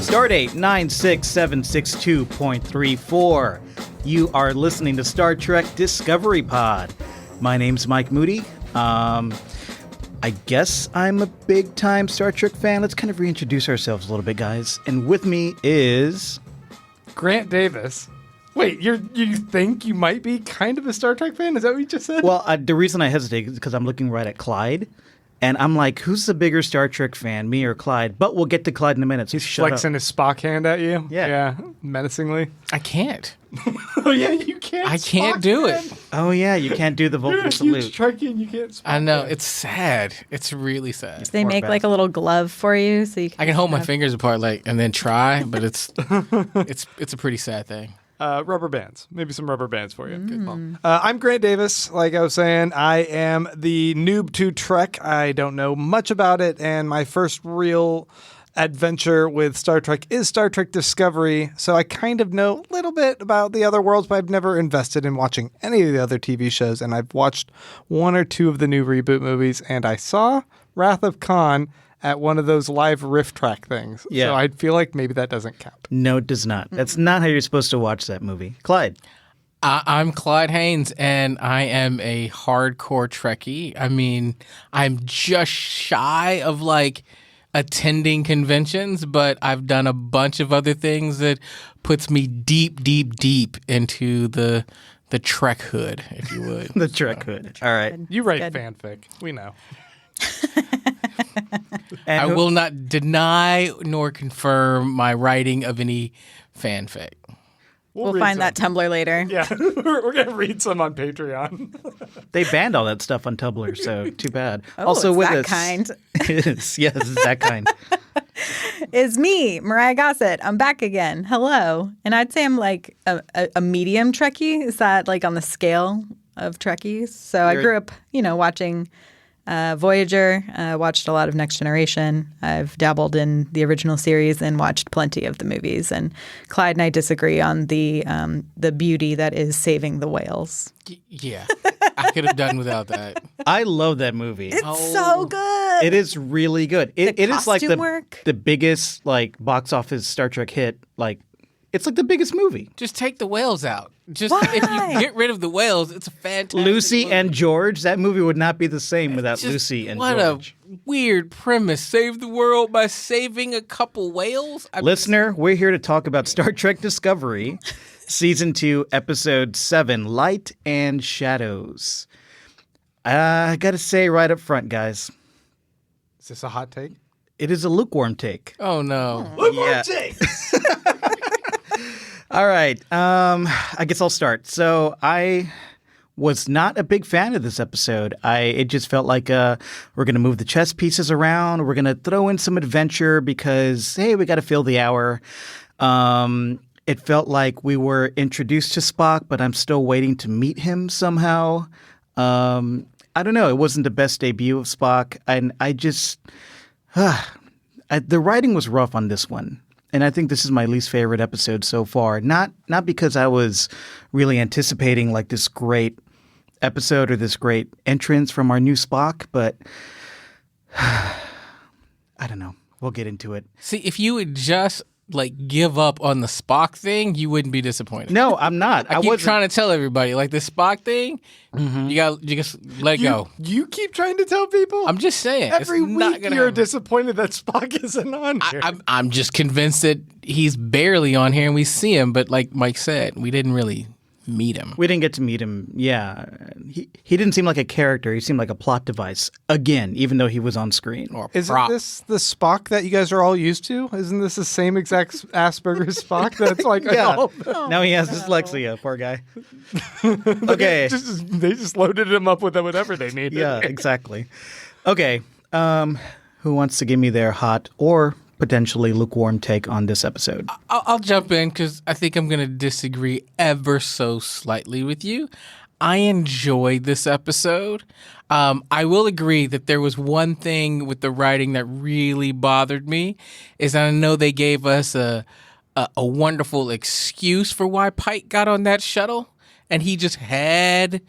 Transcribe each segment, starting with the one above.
Stardate 96762.34. You are listening to Star Trek Discovery Pod. My name's Mike Moody. I guess I'm a big-time Star Trek fan. Let's kind of reintroduce ourselves a little bit, guys. And with me is... Grant Davis. Wait, you think you might be kind of a Star Trek fan? Is that what you just said? Well, the reason I hesitate is because I'm looking right at Clyde. And I'm like, who's the bigger Star Trek fan, me or Clyde? But we'll get to Clyde in a minute. So he's flexing his Spock hand at you. Yeah, menacingly. I can't. Oh yeah, you can't. I can't do it. Oh yeah, you can't do the vocal salute. You're a huge Trekkie and you can't. Spock I know hand. It's sad. It's really sad. They make like a little glove for you, so you can. I can hold my fingers apart, and then try, but it's a pretty sad thing. Rubber bands. Maybe some rubber bands for you. Good call. I'm Grant Davis. Like I was saying, I am the noob to Trek. I don't know much about it, and my first real adventure with Star Trek is Star Trek Discovery, so I kind of know a little bit about the other worlds, but I've never invested in watching any of the other TV shows, and I've watched one or two of the new reboot movies, and I saw Wrath of Khan at one of those live riff track things. Yeah. So I feel like maybe that doesn't count. No, it does not. That's not how you're supposed to watch that movie. Clyde. I'm Clyde Haynes, and I am a hardcore Trekkie. I mean, I'm just shy of attending conventions, but I've done a bunch of other things that puts me deep, deep, deep into the Trek hood, if you would. The Trek hood. All right. You write fanfic. We know. I will not deny nor confirm my writing of any fanfic. We'll find that Tumblr later. Yeah, we're going to read some on Patreon. They banned all that stuff on Tumblr, so too bad. Oh, also it's with that us, kind. Yes, it's that kind. It's me, Mariah Gossett. I'm back again. Hello. And I'd say I'm like a medium Trekkie. Is that like on the scale of Trekkies? So I grew up, watching Voyager, watched a lot of Next Generation. I've dabbled in the original series and watched plenty of the movies. And Clyde and I disagree on the beauty that is saving the whales. Yeah, I could have done without that. I love that movie. It's so good. It is really good. It is like the biggest box office Star Trek hit. It's like the biggest movie. Just take the whales out. If Why? you get rid of the whales, it's a fantastic Lucy movie. and George. That movie would not be the same without Lucy and George. What a weird premise. Save the world by saving a couple whales? Listener, we're here to talk about Star Trek Discovery, Season 2, Episode 7, Light and Shadows. I got to say right up front, guys. Is this a hot take? It is a lukewarm take. Oh, no. Lukewarm take! All right. I guess I'll start. So I was not a big fan of this episode. It just felt like we're going to move the chess pieces around. We're going to throw in some adventure because, hey, we got to fill the hour. It felt like we were introduced to Spock, but I'm still waiting to meet him somehow. I don't know. It wasn't the best debut of Spock. And I just the writing was rough on this one. And I think this is my least favorite episode so far. Not because I was really anticipating this great episode or this great entrance from our new Spock, but I don't know. We'll get into it. See, if you would just give up on the Spock thing, you wouldn't be disappointed. No, I'm not. I keep trying to tell everybody, the Spock thing, you just let it go. You keep trying to tell people? I'm just saying. Every it's not week gonna you're happen. disappointed that Spock isn't on here. I'm just convinced that he's barely on here and we see him, but like Mike said, we didn't really meet him. We didn't get to meet him. Yeah. He didn't seem like a character. He seemed like a plot device, again, even though he was on screen. Or Isn't prop. this the Spock that you guys are all used to? Isn't this the same exact Asperger's Spock that's Yeah. Now he has dyslexia, poor guy. Okay. They just loaded him up with whatever they needed. Yeah, exactly. Okay. Who wants to give me their hot or potentially lukewarm take on this episode? I'll jump in because I think I'm going to disagree ever so slightly with you. I enjoyed this episode. I will agree that there was one thing with the writing that really bothered me is I know they gave us a wonderful excuse for why Pike got on that shuttle and he just had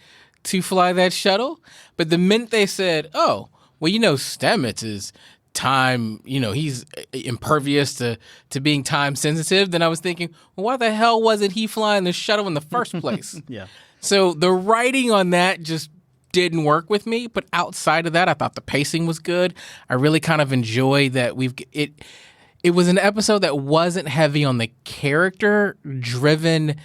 to fly that shuttle. But the minute they said, oh, well, Stamets is time, he's impervious to being time sensitive, then I was thinking, well, why the hell wasn't he flying the shuttle in the first place? Yeah. So the writing on that just didn't work with me. But outside of that, I thought the pacing was good. I really kind of enjoyed that it was an episode that wasn't heavy on the character-driven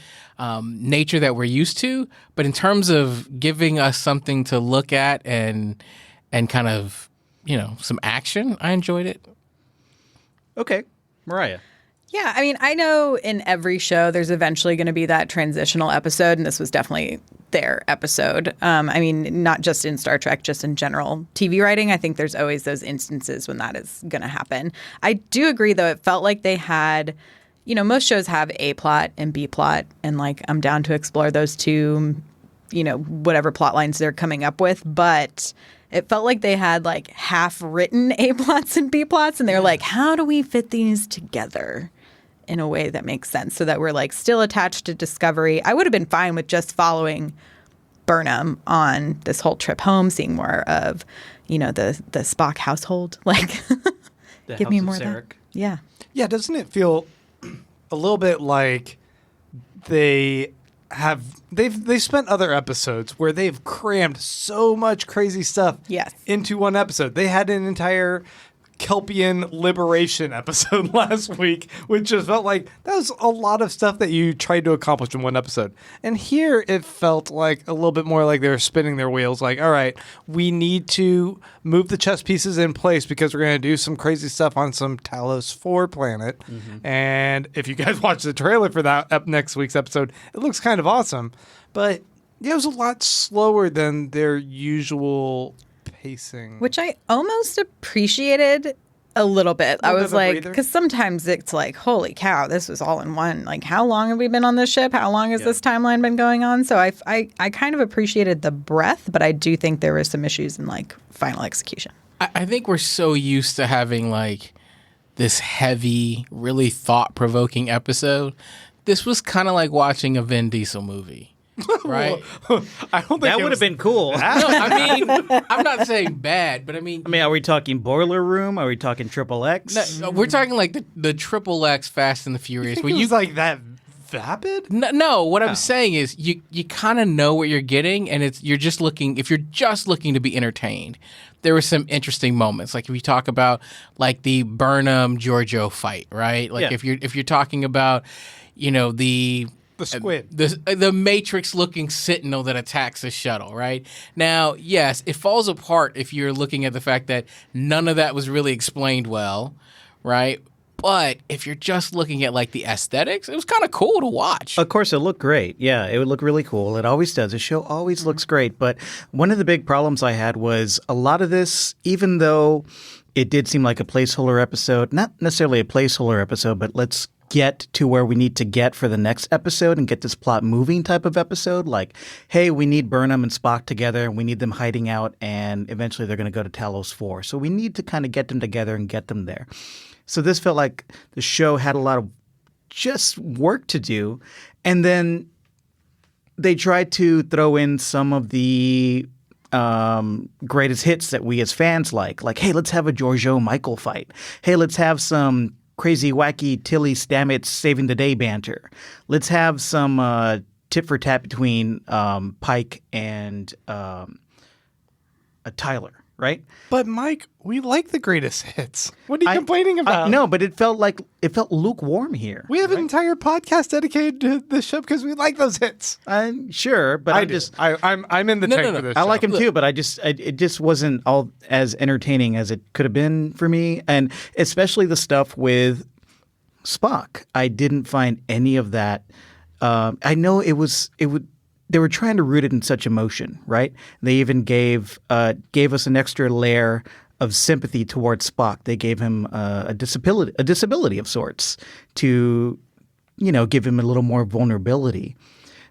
nature that we're used to, but in terms of giving us something to look at and kind of, some action, I enjoyed it. Okay. Mariah. Yeah, I mean, I know in every show there's eventually going to be that transitional episode, and this was definitely their episode. I mean, not just in Star Trek, just in general TV writing. I think there's always those instances when that is going to happen. I do agree, though, it felt like they had, most shows have A plot and B plot, and like I'm down to explore those two, whatever plot lines they're coming up with, but it felt like they had like half written A plots and B plots, and they're like, how do we fit these together in a way that makes sense so that we're like still attached to Discovery? I would have been fine with just following Burnham on this whole trip home, seeing more of, the Spock household. Like, give me more of that. Yeah. Yeah, doesn't it feel a little bit like they've spent other episodes where they've crammed so much crazy stuff into one episode. They had an entire Kelpian liberation episode last week, which just felt like that was a lot of stuff that you tried to accomplish in one episode. And here it felt like a little bit more like they were spinning their wheels, like, all right, we need to move the chess pieces in place because we're going to do some crazy stuff on some Talos 4 planet. Mm-hmm. And if you guys watch the trailer for that next week's episode, it looks kind of awesome. But yeah, it was a lot slower than their usual pacing, which I almost appreciated a little bit. I was like, because sometimes it's like, holy cow, this was all in one. Like, how long have we been on this ship? How long has this timeline been going on? So I kind of appreciated the breadth, but I do think there were some issues in like final execution. I think we're so used to having like this heavy, really thought-provoking episode. This was kind of like watching a Vin Diesel movie. Right? I don't think that would have been cool. No, I mean, I'm not saying bad, but I mean, are we talking Boiler Room? Are we talking Triple X? No, we're talking like the Triple X Fast and the Furious. Where you like that vapid? No, what I'm saying is you kind of know what you're getting, and you're just looking. If you're just looking to be entertained, there were some interesting moments. Like if you talk about like the Burnham Giorgio fight, right? Like if you're talking about, the squid. The Matrix-looking Sentinel that attacks the shuttle, right? Now, yes, it falls apart if you're looking at the fact that none of that was really explained well, right? But if you're just looking at like the aesthetics, it was kind of cool to watch. Of course, it looked great. Yeah, it would look really cool. It always does. The show always looks great. But one of the big problems I had was a lot of this, even though it did seem like a placeholder episode, not necessarily a placeholder episode, but let's get to where we need to get for the next episode and get this plot moving type of episode. Like, hey, we need Burnham and Spock together and we need them hiding out and eventually they're going to go to Talos 4. So we need to kind of get them together and get them there. So this felt like the show had a lot of just work to do. And then they tried to throw in some of the greatest hits that we as fans like, hey, let's have a Giorgio Michael fight. Hey, let's have some crazy, wacky Tilly Stamets saving the day banter. Let's have some tit for tat between Pike and Tyler, right? But Mike, we like the greatest hits. What are you complaining about? No, but it felt lukewarm here. We have an entire podcast dedicated to this show because we like those hits. Sure, but I'm in the tank for this. I like them too, but it just wasn't all as entertaining as it could have been for me, and especially the stuff with Spock. I didn't find any of that. I know they were trying to root it in such emotion, right? They even gave us an extra layer of sympathy towards Spock. They gave him a disability of sorts to, give him a little more vulnerability.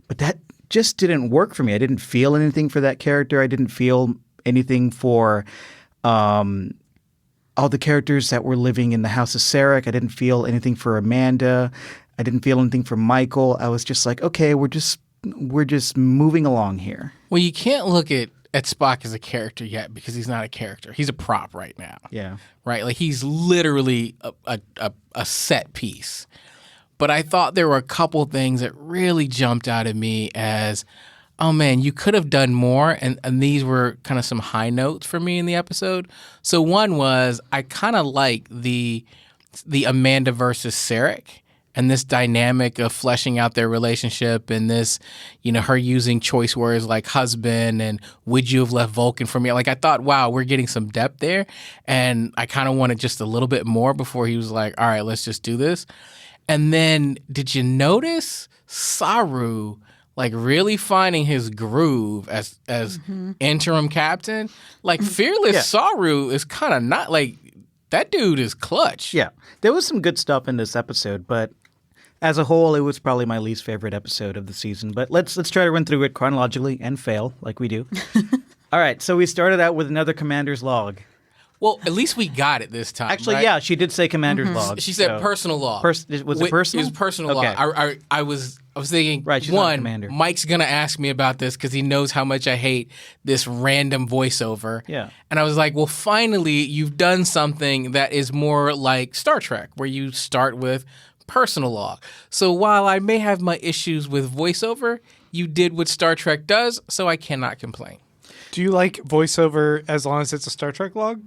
But that just didn't work for me. I didn't feel anything for that character. I didn't feel anything for all the characters that were living in the House of Sarek. I didn't feel anything for Amanda. I didn't feel anything for Michael. I was just like, okay, we're just moving along here. Well, you can't look at at Spock as a character yet because he's not a character. He's a prop right now. Yeah. Right? Like he's literally a set piece. But I thought there were a couple things that really jumped out at me as, oh man, you could have done more. And these were kind of some high notes for me in the episode. So one was I kind of like the Amanda versus Sarek and this dynamic of fleshing out their relationship and this, her using choice words like husband and would you have left Vulcan for me? Like I thought, wow, we're getting some depth there. And I kind of wanted just a little bit more before he was like, all right, let's just do this. And then did you notice Saru like really finding his groove as interim captain? Like Fearless Saru is kind of not like that dude is clutch. Yeah. There was some good stuff in this episode, but as a whole, it was probably my least favorite episode of the season. But let's try to run through it chronologically and fail like we do. All right. So we started out with another commander's log. Well, at least we got it this time. Actually, right? yeah, she did say commander's log. She said personal log. Was it personal? It was personal Okay. log. I was thinking, Right, she's not a one, commander. Mike's going to ask me about this because he knows how much I hate this random voiceover. Yeah. And I was like, well, finally, you've done something that is more like Star Trek, where you start with personal log. So while I may have my issues with voiceover, you did what Star Trek does, so I cannot complain. Do you like voiceover as long as it's a Star Trek log?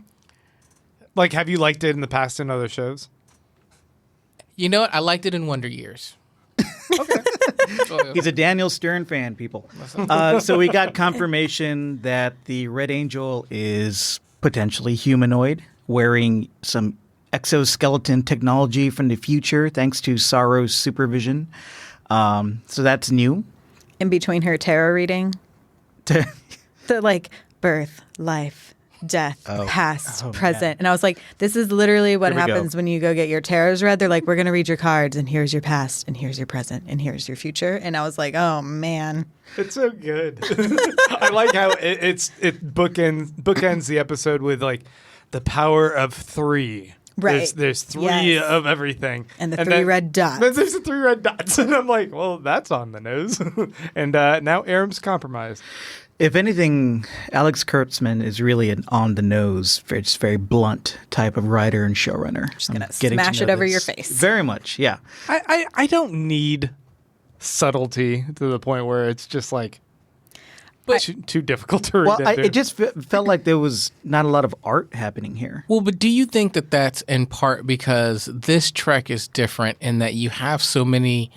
Like, have you liked it in the past in other shows? You know what? I liked it in Wonder Years. He's a Daniel Stern fan, people. So we got confirmation that the Red Angel is potentially humanoid, wearing some exoskeleton technology from the future, thanks to Saro's supervision. So that's new. In between her tarot reading, the like birth, life, death, past, present. man. And I was like, this is literally what Here we go. happens when you go get your tarots read. They're like, we're going to read your cards, and here's your past, and here's your present, and here's your future. And I was like, oh, man. It's so good. I like how it bookends the episode with like the power of three. Right. There's three Yes. of everything. And the three red dots. Then there's the three red dots. And I'm like, well, that's on the nose. And now Aram's compromised. If anything, Alex Kurtzman is really an on-the-nose, just very blunt type of writer and showrunner. Just going to smash it over your face. Very much, yeah. I don't need subtlety to the point where it's just like too difficult to read. Well, it just felt like there was not a lot of art happening here. Well, but do you think that that's in part because this Trek is different in that you have so many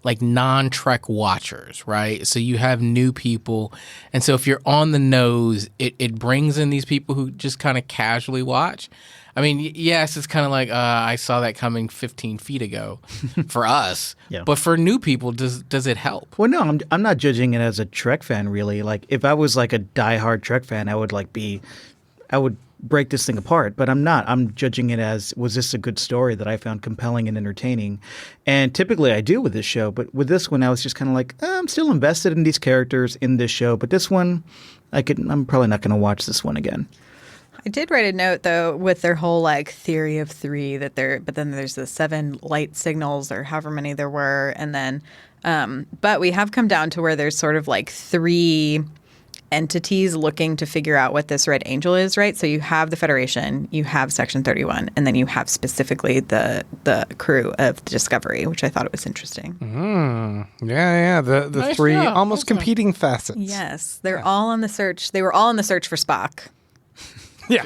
like non-Trek watchers, right? So you have new people. And so if you're on the nose, it brings in these people who just kind of casually watch. I mean, yes, it's kind of like I saw that coming 15 feet ago for us. Yeah. But for new people, does it help? Well, no, I'm not judging it as a Trek fan, really. Like, if I was like a diehard Trek fan, I would break this thing apart, but I'm not. I'm judging it as, was this a good story that I found compelling and entertaining? And typically I do with this show, but with this one, I was just kind of like, I'm still invested in these characters in this show, but this one, I'm probably not going to watch this one again. I did write a note, though, with their whole like theory of three but then there's the 7 light signals or however many there were. And then, but we have come down to where there's sort of like 3 entities looking to figure out what this Red Angel is, right? So you have the Federation, you have Section 31, and then you have specifically the crew of the Discovery, which I thought it was interesting. Yeah. The Nice 3 job. almost Okay. competing facets. Yes, they're all on the search. They were all on the search for Spock. Yeah.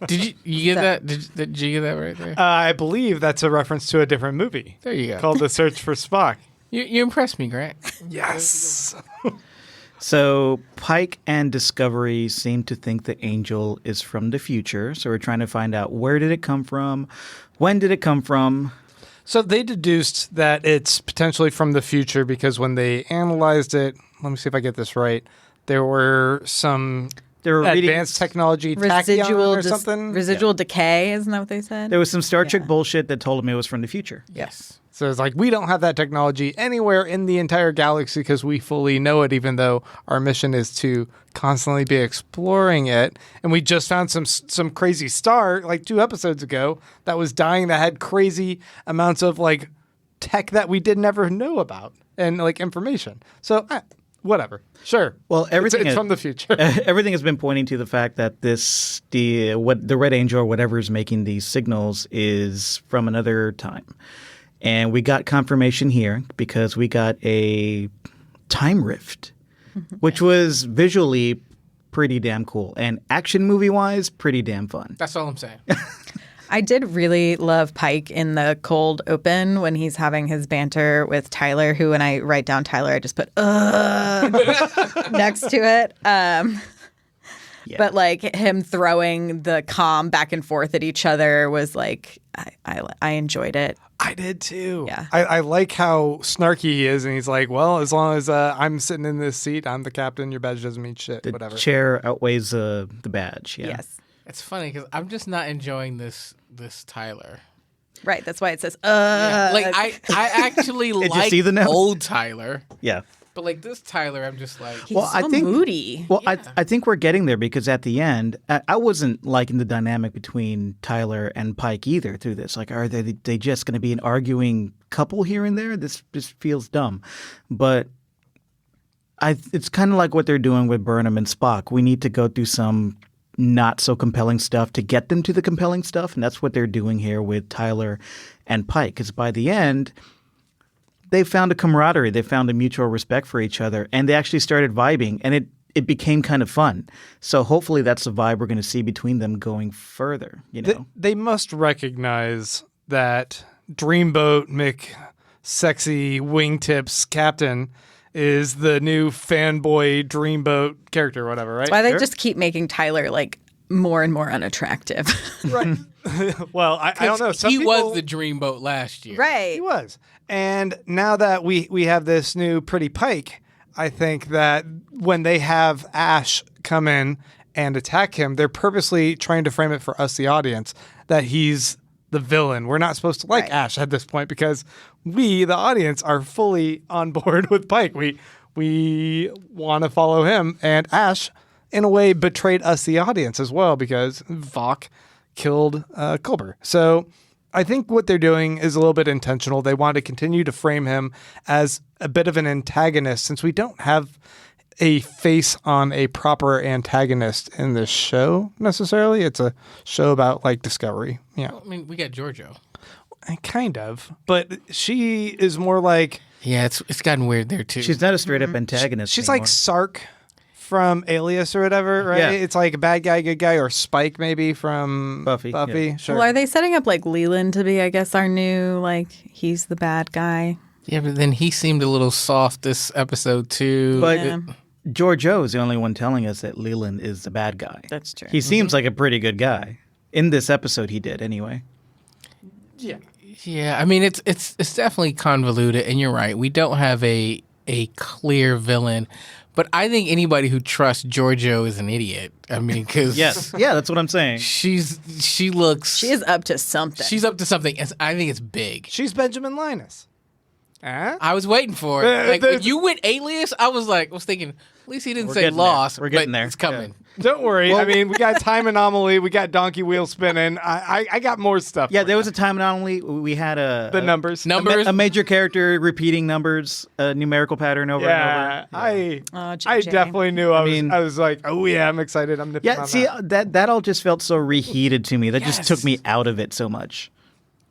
Did you get that? Did you get that right there? I believe that's a reference to a different movie There you go. called The Search for Spock. You impressed me, Grant. Yes. So Pike and Discovery seem to think the Angel is from the future. So we're trying to find out, where did it come from? When did it come from? So they deduced that it's potentially from the future because when they analyzed it, let me see if I get this right, there were some They were reading- advanced technology tachyon or something. Residual decay, isn't that what they said? There was some Star Trek bullshit that told him it was from the future. Yes. So it's like, we don't have that technology anywhere in the entire galaxy because we fully know it, even though our mission is to constantly be exploring it. And we just found some crazy star like 2 episodes ago that was dying, that had crazy amounts of like tech that we did never know about and like information. So whatever. Sure. Well, everything it's from the future. Everything has been pointing to the fact that the Red Angel or whatever is making these signals is from another time, and we got confirmation here because we got a time rift, which was visually pretty damn cool and action movie wise pretty damn fun. That's all I'm saying. I did really love Pike in the cold open when he's having his banter with Tyler, who when I write down Tyler, I just put next to it. But like him throwing the comm back and forth at each other was like, I enjoyed it. I did too. Yeah. I like how snarky he is, and he's like, well, as long as I'm sitting in this seat, I'm the captain, your badge doesn't mean shit, The whatever. chair outweighs the badge. Yeah. Yes. It's funny because I'm just not enjoying this Tyler. Right. That's why it says, Like I actually you like see the note? old Tyler, Yeah. but like this Tyler, I'm just like, He's so moody. Well, I think we're getting there because at the end, I wasn't liking the dynamic between Tyler and Pike either through this. Like, are they just going to be an arguing couple here and there? This just feels dumb. But it's kind of like what they're doing with Burnham and Spock. We need to go through some not so compelling stuff to get them to the compelling stuff. And that's what they're doing here with Tyler and Pike. Because by the end, they found a camaraderie. They found a mutual respect for each other. And they actually started vibing. And it became kind of fun. So hopefully that's the vibe we're going to see between them going further. You know, They must recognize that Dreamboat McSexy Wingtips Captain is the new fanboy Dreamboat character or whatever, right? That's why they just keep making Tyler like more and more unattractive. Right. Well, I don't know. Some he people, was the dreamboat last year. Right. He was. And now that we have this new pretty Pike, I think that when they have Ash come in and attack him, they're purposely trying to frame it for us, the audience, that he's the villain. We're not supposed to like Ash at this point because we, the audience, are fully on board with Pike. We want to follow him. And Ash, in a way, betrayed us, the audience, as well, because Vok killed Culber. So I think what they're doing is a little bit intentional. They want to continue to frame him as a bit of an antagonist since we don't have a face on a proper antagonist in this show necessarily. It's a show about like discovery. Yeah. Well, I mean, we got Giorgio. Kind of. But she is more like... Yeah, it's gotten weird there too. she's not a straight up antagonist. She's anymore. like Sark from Alias or whatever, right? Yeah. It's like a bad guy, good guy, or Spike maybe from Buffy, yeah. Sure. Well, are they setting up like Leland to be, I guess, our new, like, he's the bad guy? Yeah, but then he seemed a little soft this episode too. But Yeah. George O is the only one telling us that Leland is the bad guy. That's true. He seems like a pretty good guy. In this episode, he did anyway. Yeah, I mean it's definitely convoluted, and you're right. We don't have a clear villain, but I think anybody who trusts Giorgio is an idiot. I mean, because Yes. Yeah, that's what I'm saying. she is up to something. she's up to something. And I think it's big. She's Benjamin Linus. Huh? I was waiting for it. Like when you went Alias, I was thinking, at least he didn't We're say getting lost. there. We're getting but there. It's coming. Don't worry. I mean, we got Time Anomaly. We got Donkey Wheel Spinning. I got more stuff. Yeah, for there you. was a time not only we had the numbers. Numbers. a major character repeating numbers, a numerical pattern over Yeah, and over. Oh, I JJ. definitely knew. I mean- was like, oh yeah, I'm excited. I'm nipping Yeah, on see, that. that all just felt so reheated to me. That just took me out of it so much.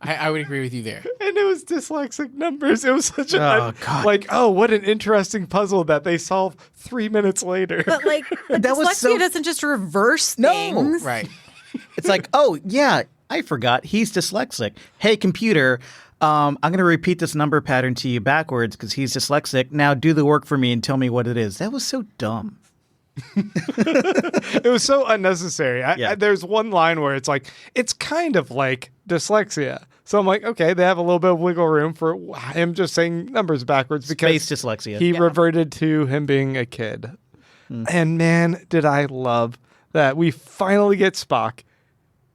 I would agree with you there. And it was dyslexic numbers. It was such a Oh, God. like, oh, what an interesting puzzle that they solve 3 minutes later. But like, That was dyslexia so- doesn't just reverse No. things. Right. It's like, oh, yeah, I forgot. He's dyslexic. Hey, computer, I'm going to repeat this number pattern to you backwards because he's dyslexic. Now do the work for me and tell me what it is. That was so dumb. It was so unnecessary. Yeah. There's one line where it's like, it's kind of like dyslexia. So I'm like, okay, they have a little bit of wiggle room for him just saying numbers backwards because Space dyslexia. he reverted to him being a kid. And man, did I love that we finally get Spock.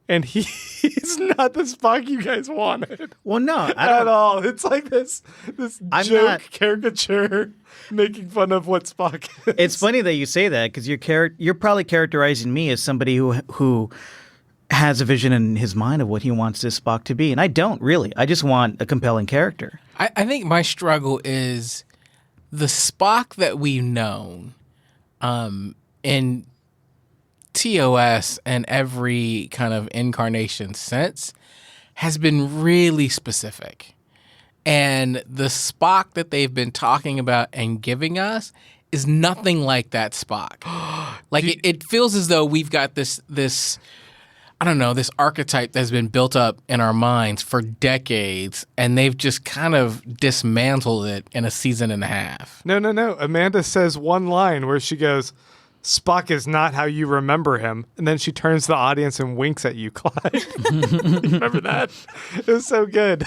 And he's not the Spock you guys wanted Well, no, I at don't. all. It's like this I'm joke not- caricature making fun of what Spock is. It's funny that you say that because you're probably characterizing me as somebody who has a vision in his mind of what he wants this Spock to be, and I don't really. I just want a compelling character. I think my struggle is the Spock that we've known in TOS and every kind of incarnation since has been really specific. And the Spock that they've been talking about and giving us is nothing like that Spock. Like it feels as though we've got this I don't know, this archetype that's been built up in our minds for decades, and they've just kind of dismantled it in a season and a half. No. Amanda says one line where she goes, Spock is not how you remember him. And then she turns to the audience and winks at you, Clyde. Remember that? It was so good.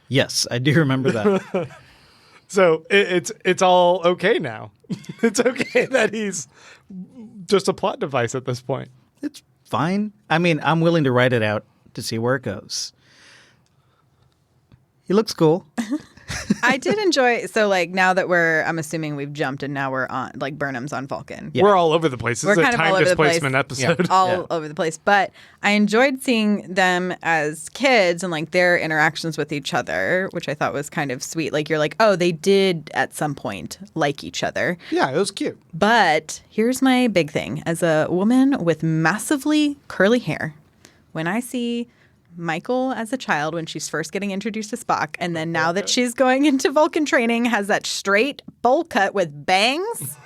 Yes, I do remember that. So it's all okay now. It's okay that he's just a plot device at this point. It's fine. I mean, I'm willing to write it out to see where it goes. He looks cool. I did enjoy. So, like, now that I'm assuming we've jumped and now we're on, like, Burnham's on Vulcan. Yeah. We're all over the place. This is a kind of all time over the displacement place. episode. All over the place. But I enjoyed seeing them as kids and, like, their interactions with each other, which I thought was kind of sweet. Like, you're like, oh, they did at some point like each other. Yeah, it was cute. But here's my big thing. As a woman with massively curly hair, when I see Michael as a child when she's first getting introduced to Spock, and then now that she's going into Vulcan training, has that straight bowl cut with bangs.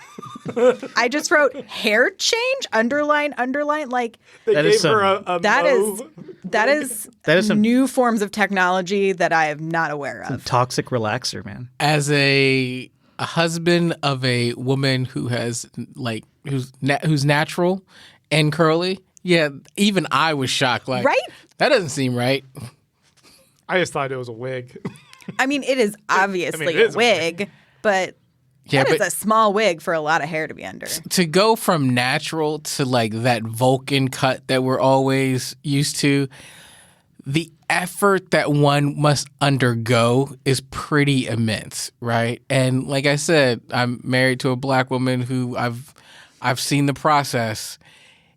I just wrote hair change, underline, like They That gave is her some- a that mauve. is some- new forms of technology that I am not aware of. Toxic relaxer, man. As a husband of a woman who has like who's natural and curly, yeah, even I was shocked. Like, Right? That doesn't seem right. I just thought it was a wig. I mean, it is obviously it is a wig, but Yeah, that is but a small wig for a lot of hair to be under. to go from natural to like that Vulcan cut that we're always used to, the effort that one must undergo is pretty immense, right? And like I said, I'm married to a black woman who I've seen the process.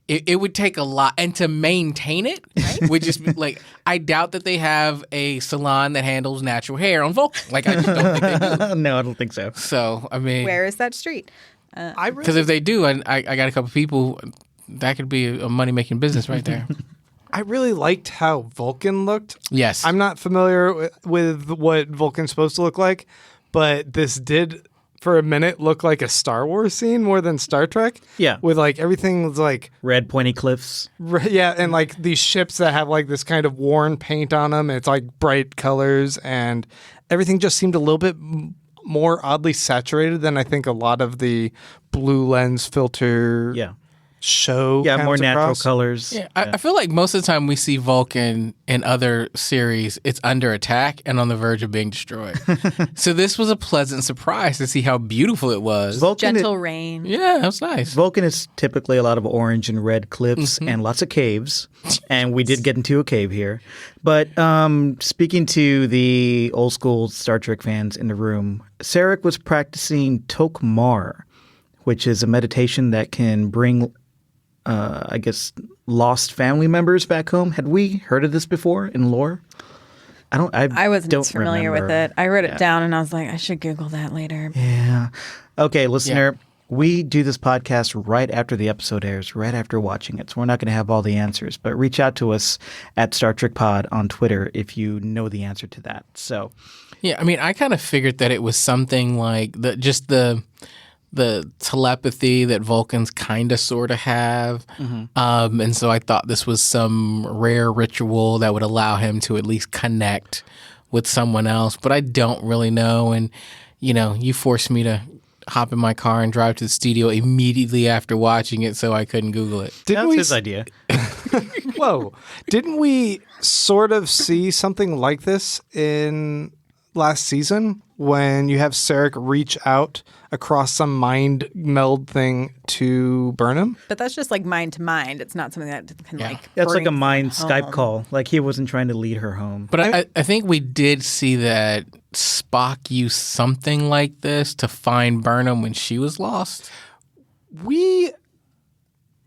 It would take a lot, and to maintain it would just be like, I doubt that they have a salon that handles natural hair on Vulcan. Like, I just don't think they do. No, I don't think so. So, I mean, Where is that street? because if they do, I got a couple people, that could be a money making business right there. I really liked how Vulcan looked. Yes, I'm not familiar with what Vulcan's supposed to look like, but this did, for a minute, look like a Star Wars scene more than Star Trek. Yeah. With like everything was like, Red pointy cliffs. yeah, and like these ships that have like this kind of worn paint on them. And it's like bright colors, and everything just seemed a little bit more oddly saturated than I think a lot of the blue lens filter Yeah. show. Yeah, more comes natural across. colors. yeah. I feel like most of the time we see Vulcan in other series, it's under attack and on the verge of being destroyed. So this was a pleasant surprise to see how beautiful it was. Gentle rain. Yeah, that was nice. Vulcan is typically a lot of orange and red cliffs and lots of caves. And we did get into a cave here. But speaking to the old school Star Trek fans in the room, Sarek was practicing Tok'mar, which is a meditation that can bring, I guess, lost family members back home. Had we heard of this before in lore? I wasn't don't familiar with remember. it. I wrote it down and I was like, I should Google that later. Yeah. Okay, listener, we do this podcast right after the episode airs, right after watching it. So we're not going to have all the answers, but reach out to us at Star Trek Pod on Twitter if you know the answer to that. So, Yeah, I mean, I kind of figured that it was something like the telepathy that Vulcans kind of sort of have. And so I thought this was some rare ritual that would allow him to at least connect with someone else. But I don't really know. And, you know, you forced me to hop in my car and drive to the studio immediately after watching it, so I couldn't Google it. that was his idea. Whoa. Didn't we sort of see something like this in last season when you have Sarek reach out across some mind meld thing to Burnham? But that's just like mind to mind. It's not something that can like. That's like bring a mind someone Skype home. call. Like he wasn't trying to lead her home. But I think we did see that Spock used something like this to find Burnham when she was lost. We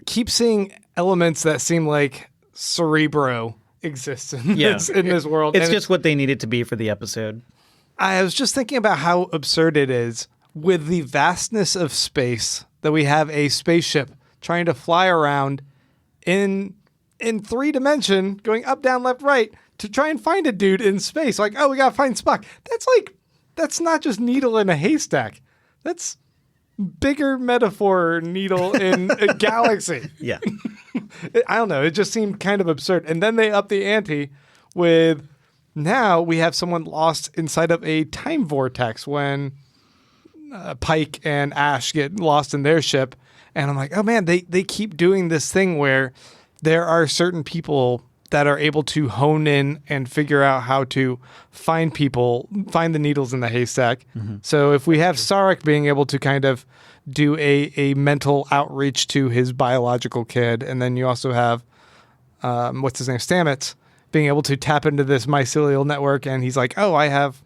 keep seeing elements that seem like Cerebro exists in, Yeah. this world. It's And just what they needed to be for the episode. I was just thinking about how absurd it is with the vastness of space that we have a spaceship trying to fly around in 3-dimension, going up, down, left, right to try and find a dude in space. Like, oh, we got to find Spock. That's not just needle in a haystack. That's bigger metaphor needle in a galaxy. Yeah. I don't know. It just seemed kind of absurd. And then they up the ante with now we have someone lost inside of a time vortex when Pike and Ash get lost in their ship. And I'm like, oh man, they keep doing this thing where there are certain people that are able to hone in and figure out how to find the needles in the haystack. Mm-hmm. So if we have Sarek being able to kind of do a mental outreach to his biological kid, and then you also have, what's his name, Stamets, being able to tap into this mycelial network, and he's like, oh, I have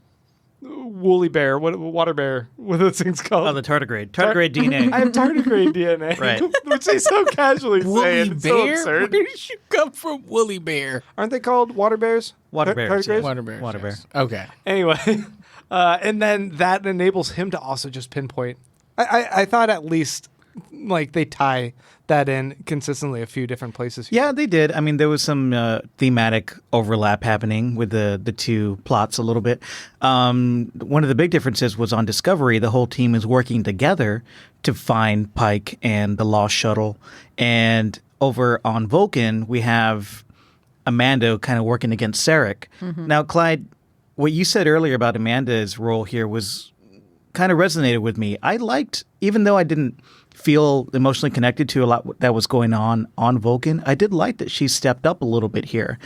woolly bear, water bear, what are those things called? Oh, the tardigrade. Tardigrade DNA. I have tardigrade DNA. Right. Which they so casually Woolly say. It's so bear? absurd. Where did you come from, woolly bear? Aren't they called water bears? Water bears. Tardigrades? Yes. Water bear. Water bear. yes. Okay. Anyway, and then that enables him to also just pinpoint. I thought at least like they tie that in consistently a few different places. Yeah, they did. I mean, there was some thematic overlap happening with the two plots a little bit. One of the big differences was on Discovery, the whole team is working together to find Pike and the Lost Shuttle. And over on Vulcan, we have Amanda kind of working against Sarek. Mm-hmm. Now, Clyde, what you said earlier about Amanda's role here was kind of resonated with me. I liked, even though I didn't feel emotionally connected to a lot that was going on Vulcan, I did like that she stepped up a little bit here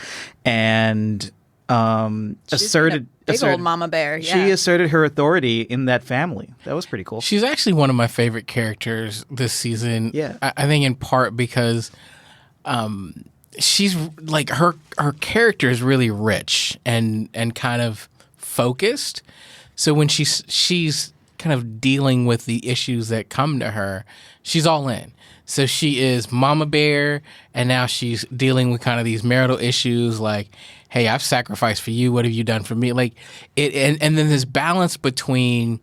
and asserted big old mama bear. Yeah. She asserted her authority in that family. That was pretty cool. She's actually one of my favorite characters this season. Yeah. I think in part because she's like her character is really rich and kind of focused. So when she's kind of dealing with the issues that come to her, she's all in. So she is mama bear, and now she's dealing with kind of these marital issues like, hey, I've sacrificed for you. What have you done for me? Like it, and then this balance between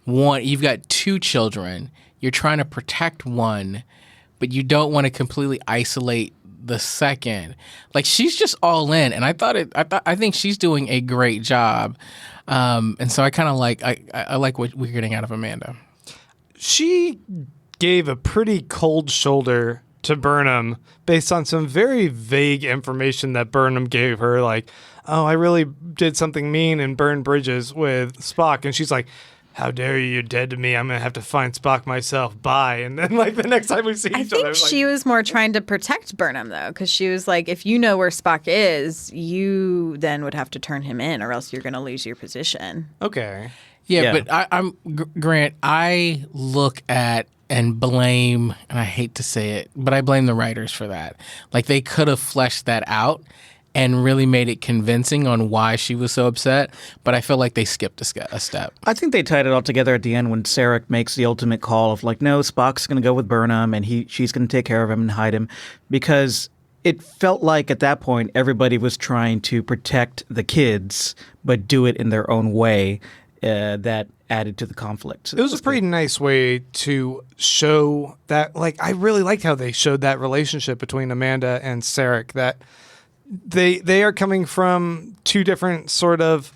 one, you've got two children, you're trying to protect one, but you don't want to completely isolate the second. Like she's just all in, and I think she's doing a great job. And so I kind of like I like what we're getting out of Amanda. She gave a pretty cold shoulder to Burnham based on some very vague information that Burnham gave her, like, oh, I really did something mean and burned bridges with Spock. And she's like, how dare you, you're dead to me. I'm going to have to find Spock myself. Bye. And then like the next time we see each other. I think she was more trying to protect Burnham, though, because she was like, if you know where Spock is, you then would have to turn him in or else you're going to lose your position. Okay. Yeah. But I'm Grant, I look at and blame, and I hate to say it, but I blame the writers for that. Like they could have fleshed that out and really made it convincing on why she was so upset, but I feel like they skipped a step. I think they tied it all together at the end when Sarek makes the ultimate call of like, no, Spock's going to go with Burnham and she's going to take care of him and hide him, because it felt like at that point everybody was trying to protect the kids but do it in their own way. That added to the conflict. So it was a pretty nice way to show that, like, I really liked how they showed that relationship between Amanda and Sarek, that they are coming from two different sort of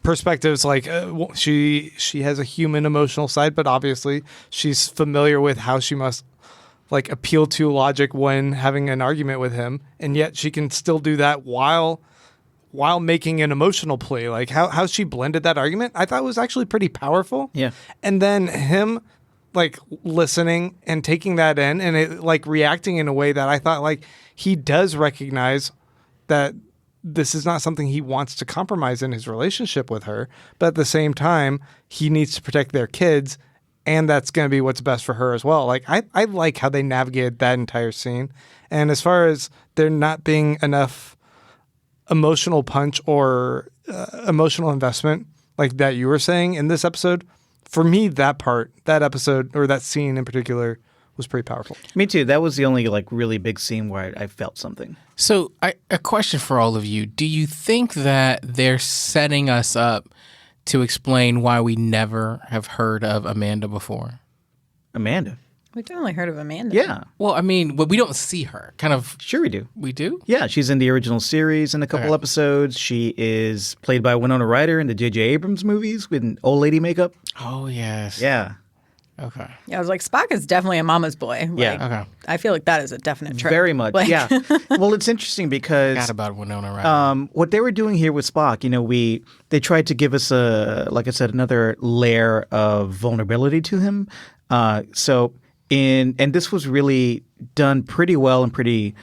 perspectives. Like she has a human emotional side, but obviously she's familiar with how she must like appeal to logic when having an argument with him, and yet she can still do that while making an emotional plea. Like how she blended that argument, I thought was actually pretty powerful. Yeah. And then him like listening and taking that in and it like reacting in a way that I thought like he does recognize that this is not something he wants to compromise in his relationship with her, but at the same time he needs to protect their kids, and that's going to be what's best for her as well. Like I like how they navigated that entire scene. And as far as there not being enough emotional punch or emotional investment like that you were saying in this episode, for me that episode or that scene in particular was pretty powerful. Me too. That was the only like really big scene where I felt something. So, a question for all of you. Do you think that they're setting us up to explain why we never have heard of Amanda before? Amanda. We've definitely heard of Amanda. Yeah. Well, I mean, we don't see her. Kind of. Sure we do. We do? Yeah, she's in the original series in a couple episodes. She is played by Winona Ryder in the J.J. Abrams movies with old lady makeup. Oh, yes. Yeah. Okay. Yeah, I was like, Spock is definitely a mama's boy. Like, Yeah. Okay. I feel like that is a definite trope. Very much. Like- Yeah. Well, it's interesting because Forgot about Winona Ryder. what they were doing here with Spock, they tried to give us like I said, another layer of vulnerability to him. And this was really done pretty well and pretty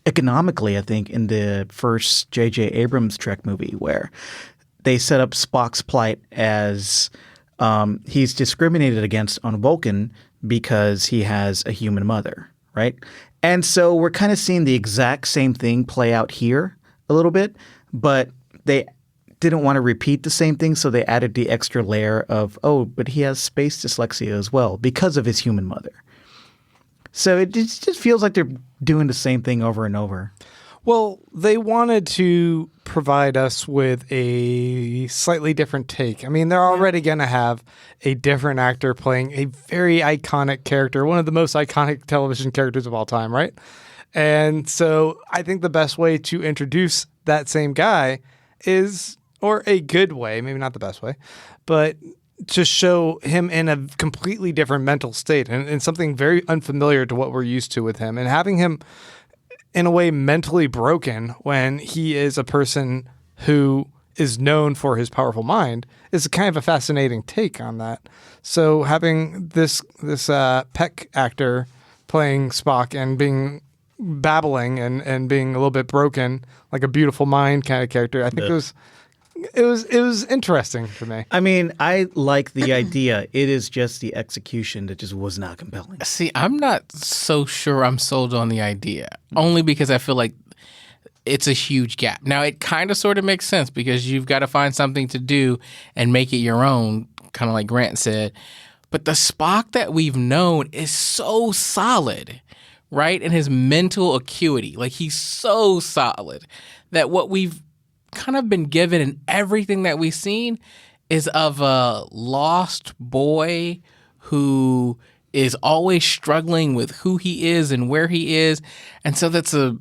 economically, I think, in the first J.J. Abrams Trek movie, where they set up Spock's plight as he's discriminated against on Vulcan because he has a human mother, right? And so we're kind of seeing the exact same thing play out here a little bit, but they didn't want to repeat the same thing, so they added the extra layer of, but he has space dyslexia as well because of his human mother. So it just feels like they're doing the same thing over and over. Well, they wanted to provide us with a slightly different take. I mean, they're already going to have a different actor playing a very iconic character, one of the most iconic television characters of all time, right? And so I think the best way to introduce that same guy is, or a good way, maybe not the best way, but to show him in a completely different mental state and something very unfamiliar to what we're used to with him. And having him in a way mentally broken when he is a person who is known for his powerful mind is kind of a fascinating take on that. So having this Peck actor playing Spock and being babbling and being a little bit broken, like a beautiful mind kind of character, I think it was interesting to me. I mean, I like the idea. It is just the execution that just was not compelling. See, I'm not so sure I'm sold on the idea, only because I feel like it's a huge gap. Now, it kind of sort of makes sense because you've got to find something to do and make it your own, kind of like Grant said. But the Spock that we've known is so solid, right? And his mental acuity, like he's so solid that what we've kind of been given in everything that we've seen is of a lost boy who is always struggling with who he is and where he is. And so that's a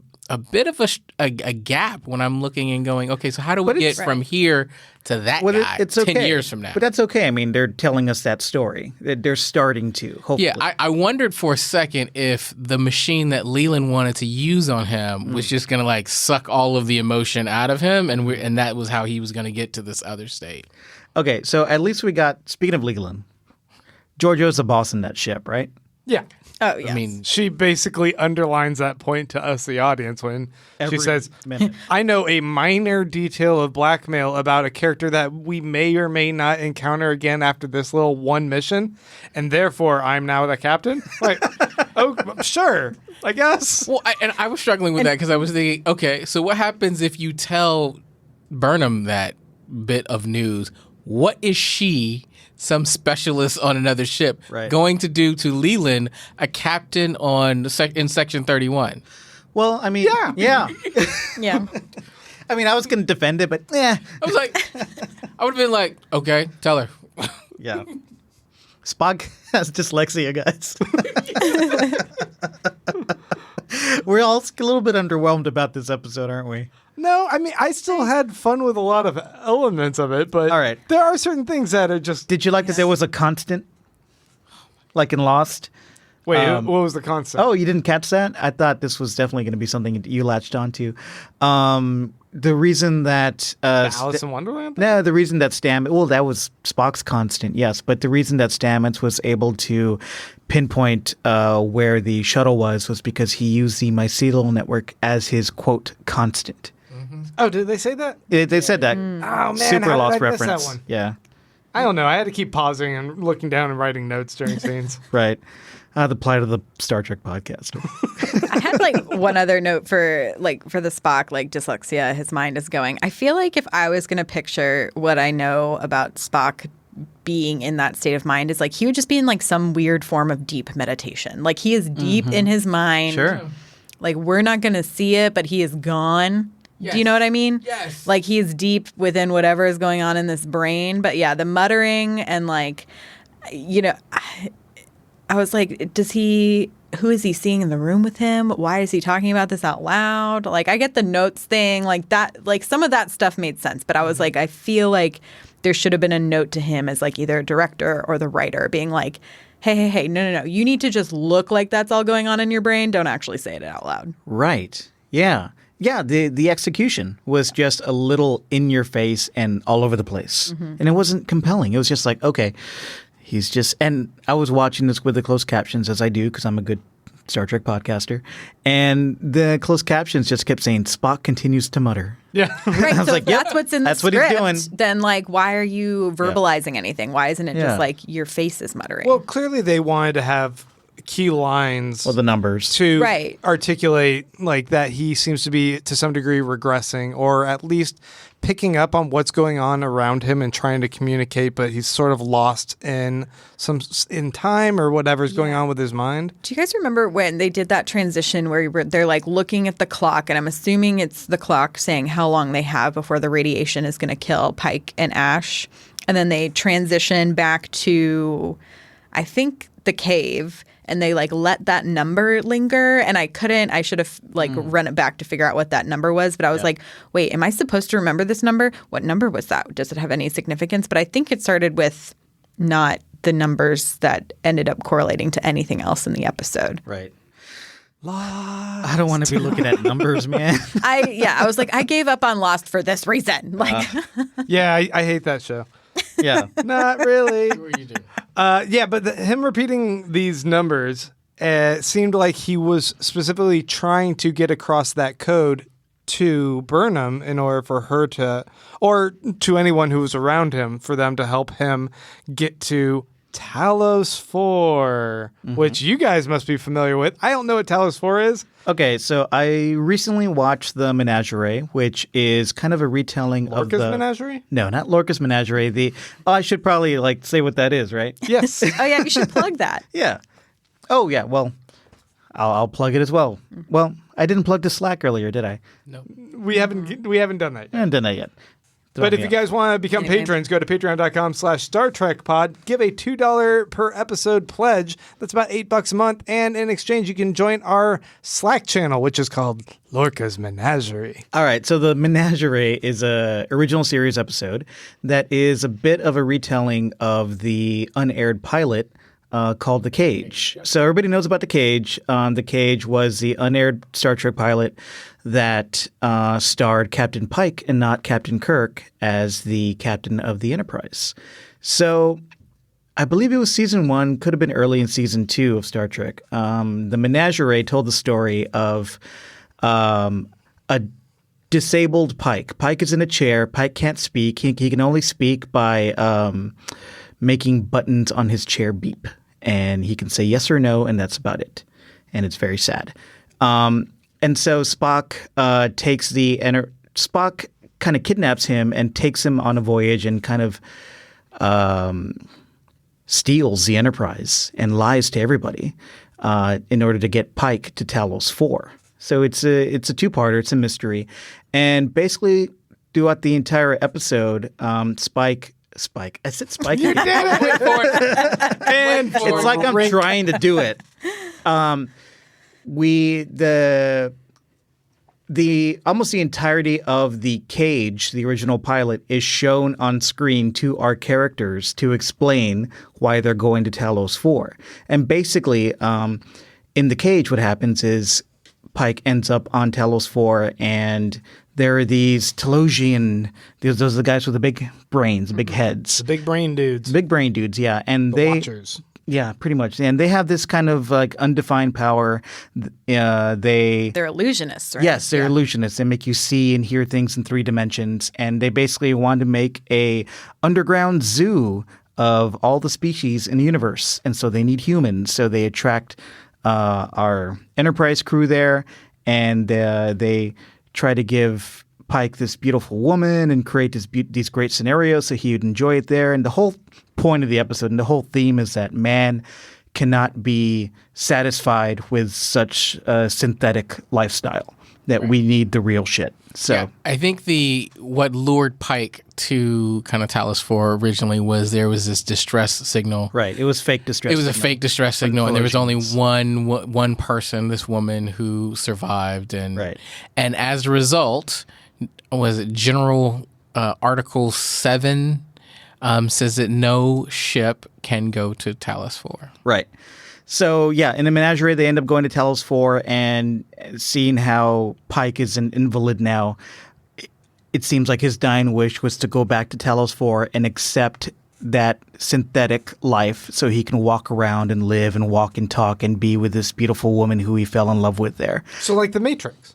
bit of a gap when I'm looking and going, okay, so how do we get from here to that guy it's 10 okay. years from now? But that's okay. I mean, they're telling us that story. They're starting to, hopefully. Yeah, I wondered for a second if the machine that Leland wanted to use on him was just going to like suck all of the emotion out of him, and that was how he was going to get to this other state. Okay, so at least we got, speaking of Leland, Giorgio's the boss in that ship, right? Yeah. Oh, yeah. I mean, She basically underlines that point to us, the audience, when Every she says, minute. I know a minor detail of blackmail about a character that we may or may not encounter again after this little one mission, and therefore I'm now the captain? Like, oh, sure, I guess. well, I was struggling with that because I was thinking, okay, so what happens if you tell Burnham that bit of news? What is she, some specialist on another ship, going to do to Leland, a captain in Section 31? Well, I mean, yeah. Yeah. I mean, I was going to defend it, but I was like, I would have been like, okay, tell her. yeah. Spock has dyslexia, guys. We're all a little bit underwhelmed about this episode, aren't we? No, I mean, I still had fun with a lot of elements of it, but All right. there are certain things that are just... Did you like that there was a constant, like in Lost? Wait, what was the concept? Oh, you didn't catch that? I thought this was definitely going to be something you latched onto. The reason that Alice in Wonderland? No, the reason that well, that was Spock's constant, yes. But the reason that Stamets was able to pinpoint where the shuttle was because he used the mycelial network as his, quote, constant. Oh, did they say that? They said that. Oh, man, Super how Lost did I miss reference. that one? Yeah, I don't know. I had to keep pausing and looking down and writing notes during scenes. right. The plight of the Star Trek podcast. I had like one other note for the Spock, like dyslexia, his mind is going. I feel like if I was going to picture what I know about Spock being in that state of mind is like he would just be in like some weird form of deep meditation. Like he is deep in his mind. Sure. Like we're not going to see it, but he is gone. Yes. Do you know what I mean? Yes. Like he is deep within whatever is going on in this brain. But yeah, the muttering and like, you know, I was like, who is he seeing in the room with him? Why is he talking about this out loud? Like, I get the notes thing, like that, like some of that stuff made sense. But I was like, I feel like there should have been a note to him as like either a director or the writer being like, hey, no. You need to just look like that's all going on in your brain. Don't actually say it out loud. Right. Yeah. Yeah, the execution was just a little in your face and all over the place. And it wasn't compelling. It was just like, okay, he's just, and I was watching this with the closed captions as I do because I'm a good Star Trek podcaster. And the closed captions just kept saying, Spock continues to mutter. Yeah. Right. I was So like, if yep, that's what's in the that's what he's script, doing. then like, why are you verbalizing anything? Why isn't it Yeah. just like your face is muttering? Well, clearly they wanted to have key lines Well, the numbers. to Right. articulate like that he seems to be to some degree regressing or at least picking up on what's going on around him and trying to communicate, but he's sort of lost in time or whatever's going on with his mind. Do you guys remember when they did that transition where they're like looking at the clock, and I'm assuming it's the clock saying how long they have before the radiation is going to kill Pike and Ash, and then they transition back to, I think, the cave, and they like let that number linger, and I should have like run it back to figure out what that number was, but I was like, wait, am I supposed to remember this number? What number was that? Does it have any significance? But I think it started with not the numbers that ended up correlating to anything else in the episode. Right. I don't want to be looking at numbers, man. I was like, I gave up on Lost for this reason. Like, Yeah, I hate that show. Yeah. Not really. What were you doing? Yeah, but him repeating these numbers seemed like he was specifically trying to get across that code to Burnham in order for her to, or to anyone who was around him, for them to help him get to Talos 4, which you guys must be familiar with. I don't know what Talos 4 is. Okay, so I recently watched The Menagerie, which is kind of a retelling of Lorca's the... Menagerie? No, not Lorca's Menagerie. I should probably like say what that is, right? Yes. oh yeah, you should plug that. Yeah. Oh, yeah. Well, I'll plug it as well. Well, I didn't plug the Slack earlier, did I? No. we haven't done that yet. I haven't done that yet. Throw But if me you off. guys want to become Anyway. patrons, go to patreon.com/Star Trek Pod. Give a $2 per episode pledge. That's about $8 a month. And in exchange, you can join our Slack channel, which is called Lorca's Menagerie. All right, so The Menagerie is a original series episode that is a bit of a retelling of the unaired pilot called The Cage. So everybody knows about The Cage. The Cage was the unaired Star Trek pilot that starred Captain Pike and not Captain Kirk as the captain of the Enterprise. So I believe it was season 1, could have been early in season 2 of Star Trek. The Menagerie told the story of a disabled Pike. Pike is in a chair. Pike can't speak. He can only speak by making buttons on his chair beep. And he can say yes or no, and that's about it. And it's very sad. And so Spock Spock kind of kidnaps him and takes him on a voyage and kind of steals the Enterprise and lies to everybody in order to get Pike to Talos 4. So it's a two-parter. It's a mystery. And basically throughout the entire episode, Spike. I said Spike. Wait for it. And It's like I'm trying to do it. The almost the entirety of The Cage, the original pilot, is shown on screen to our characters to explain why they're going to Talos 4. And basically, in The Cage, what happens is Pike ends up on Talos 4, and there are these Talosian, those are the guys with the big brains, the big heads. the big brain dudes. Big brain dudes, yeah. And The they Watchers. Yeah, pretty much. And they have this kind of like undefined power. They're illusionists, right? Yes, they're illusionists. They make you see and hear things in 3 dimensions. And they basically want to make a underground zoo of all the species in the universe. And so they need humans. So they attract our Enterprise crew there, and they try to give Pike this beautiful woman and create these great scenarios so he would enjoy it there. And the whole point of the episode and the whole theme is that man cannot be satisfied with such a synthetic lifestyle, that we need the real shit. So Yeah, I think what lured Pike to kind of Talos 4 originally was there was this distress signal. right, it was fake distress. It was a signal. fake distress signal, and there was only Collisions. one person, this woman, who survived, and Right. and as a result, was it General Article 7 says that no ship can go to Talos 4. Right. So, yeah, in the menagerie, they end up going to Talos 4 and seeing how Pike is an invalid now. It seems like his dying wish was to go back to Talos 4 and accept that synthetic life so he can walk around and live and walk and talk and be with this beautiful woman who he fell in love with there. So like the Matrix.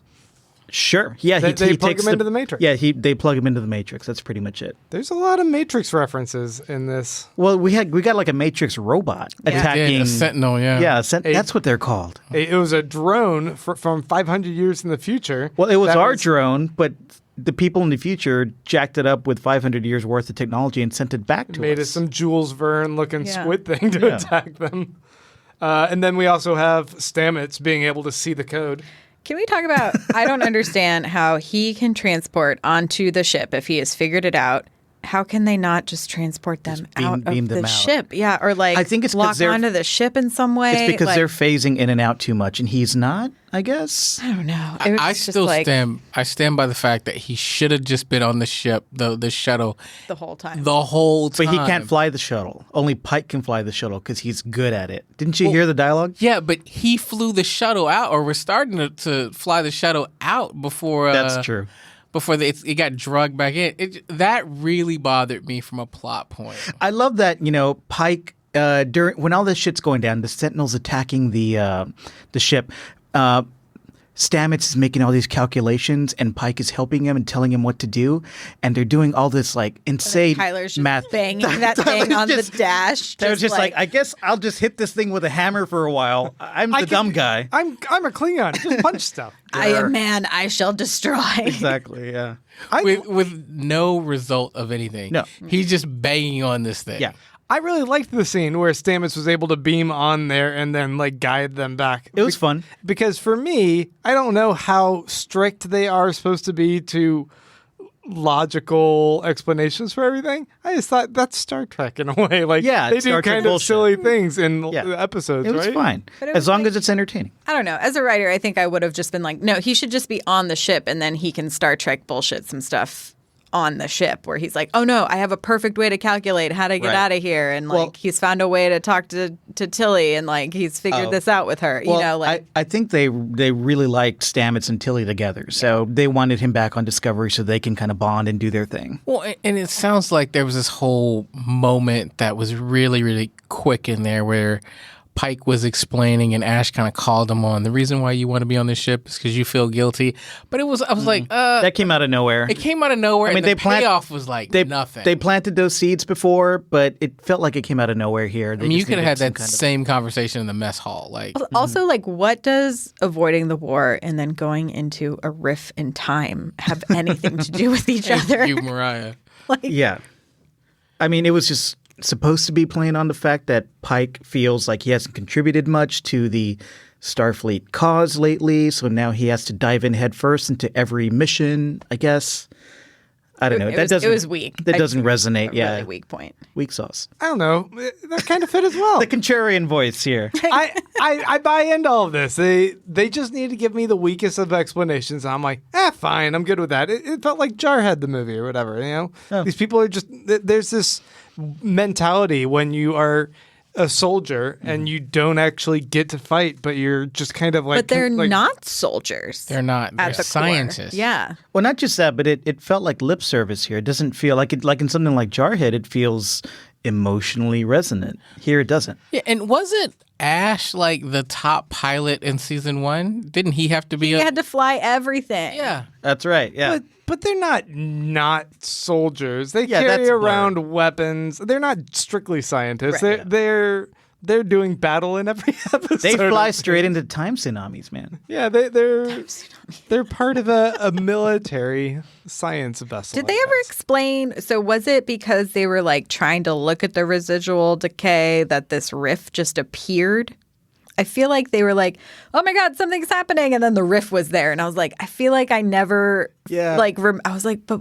Sure. Yeah, They plug takes him into the Matrix. Yeah, they plug him into the Matrix. That's pretty much it. There's a lot of Matrix references in this. Well, we got like a Matrix robot attacking Yeah, a Sentinel, yeah. Yeah, that's what they're called. It was a drone from 500 years in the future. Well, it was that our drone, but the people in the future jacked it up with 500 years worth of technology and sent it back to made us. it some Jules Verne looking Yeah. squid thing to attack them. And then we also have Stamets being able to see the code. Can we talk about? I don't understand how he can transport onto the ship if he has figured it out. How can they not just transport them out beam of them the out. ship? Yeah, or like I think it's 'cause lock they're- onto the ship in some way. It's because like, they're phasing in and out too much, and he's not, I guess. I don't know. It was I just still like stand by the fact that he should have just been on the ship, the shuttle, the whole time. the whole time. But he can't fly the shuttle. Only Pike can fly the shuttle because he's good at it. Didn't you hear the dialogue? Yeah, but he flew the shuttle out, or we're starting to fly the shuttle out before. That's true. Before it got drugged back in. That really bothered me from a plot point. I love that, Pike, when all this shit's going down, the Sentinel's attacking the ship. Stamets is making all these calculations, and Pike is helping him and telling him what to do. And they're doing all this like insane Tyler's just math. banging that thing on the dash. They was just like, I guess I'll just hit this thing with a hammer for a while. I'm the dumb guy. I'm a Klingon. Just punch stuff. I am man, I shall destroy. Exactly. Yeah. With no result of anything. No. He's just banging on this thing. Yeah. I really liked the scene where Stamets was able to beam on there and then like guide them back. It was fun. Because for me, I don't know how strict they are supposed to be to logical explanations for everything. I just thought that's Star Trek in a way. Like Yeah, they it's do Star Trek kind of bullshit. silly things in Yeah. episodes, It was right? fine. But it was As long like- as it's entertaining. I don't know. As a writer, I think I would have just been like, no, he should just be on the ship and then he can Star Trek bullshit some stuff on the ship where he's like, oh no, I have a perfect way to calculate how to get Right. out of here. And like Well- he's found a way to talk to Tilly and like he's figured this out with her. Well, like I think they really liked Stamets and Tilly together, so they wanted him back on Discovery so they can kind of bond and do their thing. Well, and it sounds like there was this whole moment that was really, really quick in there where Pike was explaining and Ash kind of called him on. The reason why you want to be on this ship is because you feel guilty. But I was like, That came out of nowhere. it came out of nowhere. I mean, and they the plant- payoff was like nothing. They planted those seeds before, but it felt like it came out of nowhere here. I mean, you could have had that same conversation in the mess hall. Like, also like what does avoiding the war and then going into a riff in time have anything to do with each other? you, Mariah. Yeah. I mean, it was just supposed to be playing on the fact that Pike feels like he hasn't contributed much to the Starfleet cause lately, so now he has to dive in headfirst into every mission, I guess. I don't know. It was weak. That doesn't resonate. A Yeah. really weak point. Weak sauce. I don't know. That kind of fit as well. The contrarian voice here. I buy into all of this. They just need to give me the weakest of explanations. And I'm like, fine, I'm good with that. It felt like Jarhead the movie or whatever. Oh. These people are just there's this mentality when you are a soldier and you don't actually get to fight, but you're just kind of like. But they're like, not soldiers. They're not. They're at the scientists. core. Yeah. Well, not just that, but it felt like lip service here. It doesn't feel like it. Like in something like Jarhead, it feels emotionally resonant. Here, it doesn't. Yeah, and wasn't Ash like the top pilot in season 1? Didn't he have to be? He had to fly everything. Yeah. That's right. Yeah. But they're not soldiers. They Yeah, carry that's around weapons. They're not strictly scientists. Right. They're they're doing battle in every episode. They fly straight into time tsunamis, man. Yeah, they're part of a military science vessel. Did they ever explain? So was it because they were like trying to look at the residual decay that this rift just appeared? I feel like they were like, "Oh my God, something's happening," and then the rift was there, and I was like, I feel like I never, I was like, but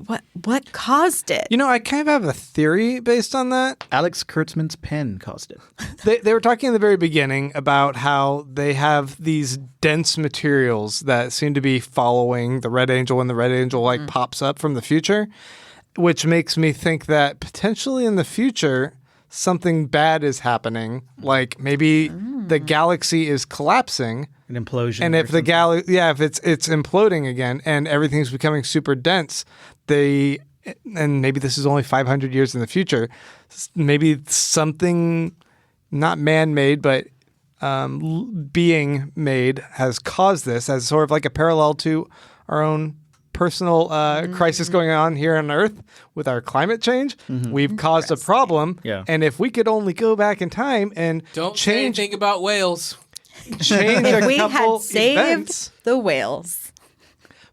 what caused it? You know, I kind of have a theory based on that. Alex Kurtzman's pen caused it. They were talking in the very beginning about how they have these dense materials that seem to be following the Red Angel when the Red Angel pops up from the future, which makes me think that potentially in the future something bad is happening. Like maybe the galaxy is collapsing. An implosion. And if the if it's imploding again and everything's becoming super dense, and maybe this is only 500 years in the future, maybe something not man-made but being made has caused this as sort of like a parallel to our own personal crisis going on here on Earth with our climate change. We've caused a problem. Yeah. And if we could only go back in time and Don't say anything about whales. change If a we couple had saved events. the whales.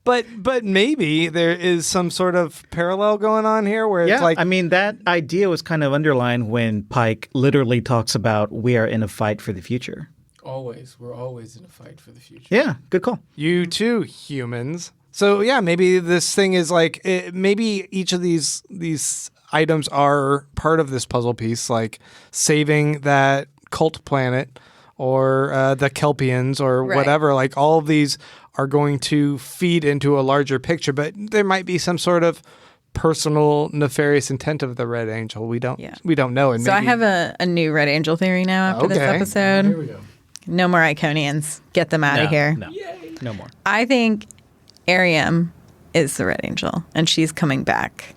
But maybe there is some sort of parallel going on here where Yeah, it's like I mean, that idea was kind of underlined when Pike literally talks about we are in a fight for the future. We're always in a fight for the future. Yeah, good call. you too, humans. So yeah, maybe this thing is like maybe each of these items are part of this puzzle piece, like saving that cult planet or the Kelpians or Right. whatever. Like all of these are going to feed into a larger picture, but there might be some sort of personal nefarious intent of the Red Angel. We don't know. And So I maybe- have a new Red Angel theory now after this Okay. episode. Here we go. No more Iconians. Get them out of here. No more. I think Ariam is the Red Angel, and she's coming back.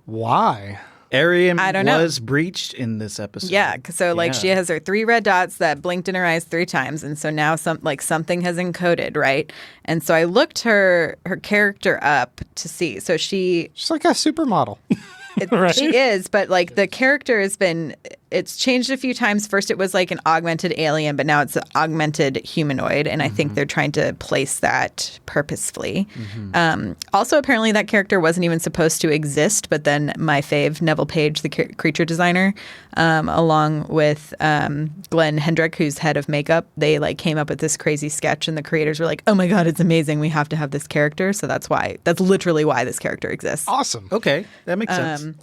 why? Ariam I don't know. was breached in this episode. Yeah, so like Yeah. she has her 3 red dots that blinked in her eyes 3 times, and so now something has encoded, right? And so I looked her character up to see. So she's She's like a supermodel. she is, but like the character it's changed a few times. First it was like an augmented alien, but now it's an augmented humanoid, and I think they're trying to place that purposefully. Also, apparently that character wasn't even supposed to exist, but then my fave, Neville Page, the creature designer, along with Glenn Hendrick, who's head of makeup, they like came up with this crazy sketch, and the creators were like, "Oh my God, it's amazing! We have to have this character." So that's literally why this character exists. Awesome. Okay, that makes sense.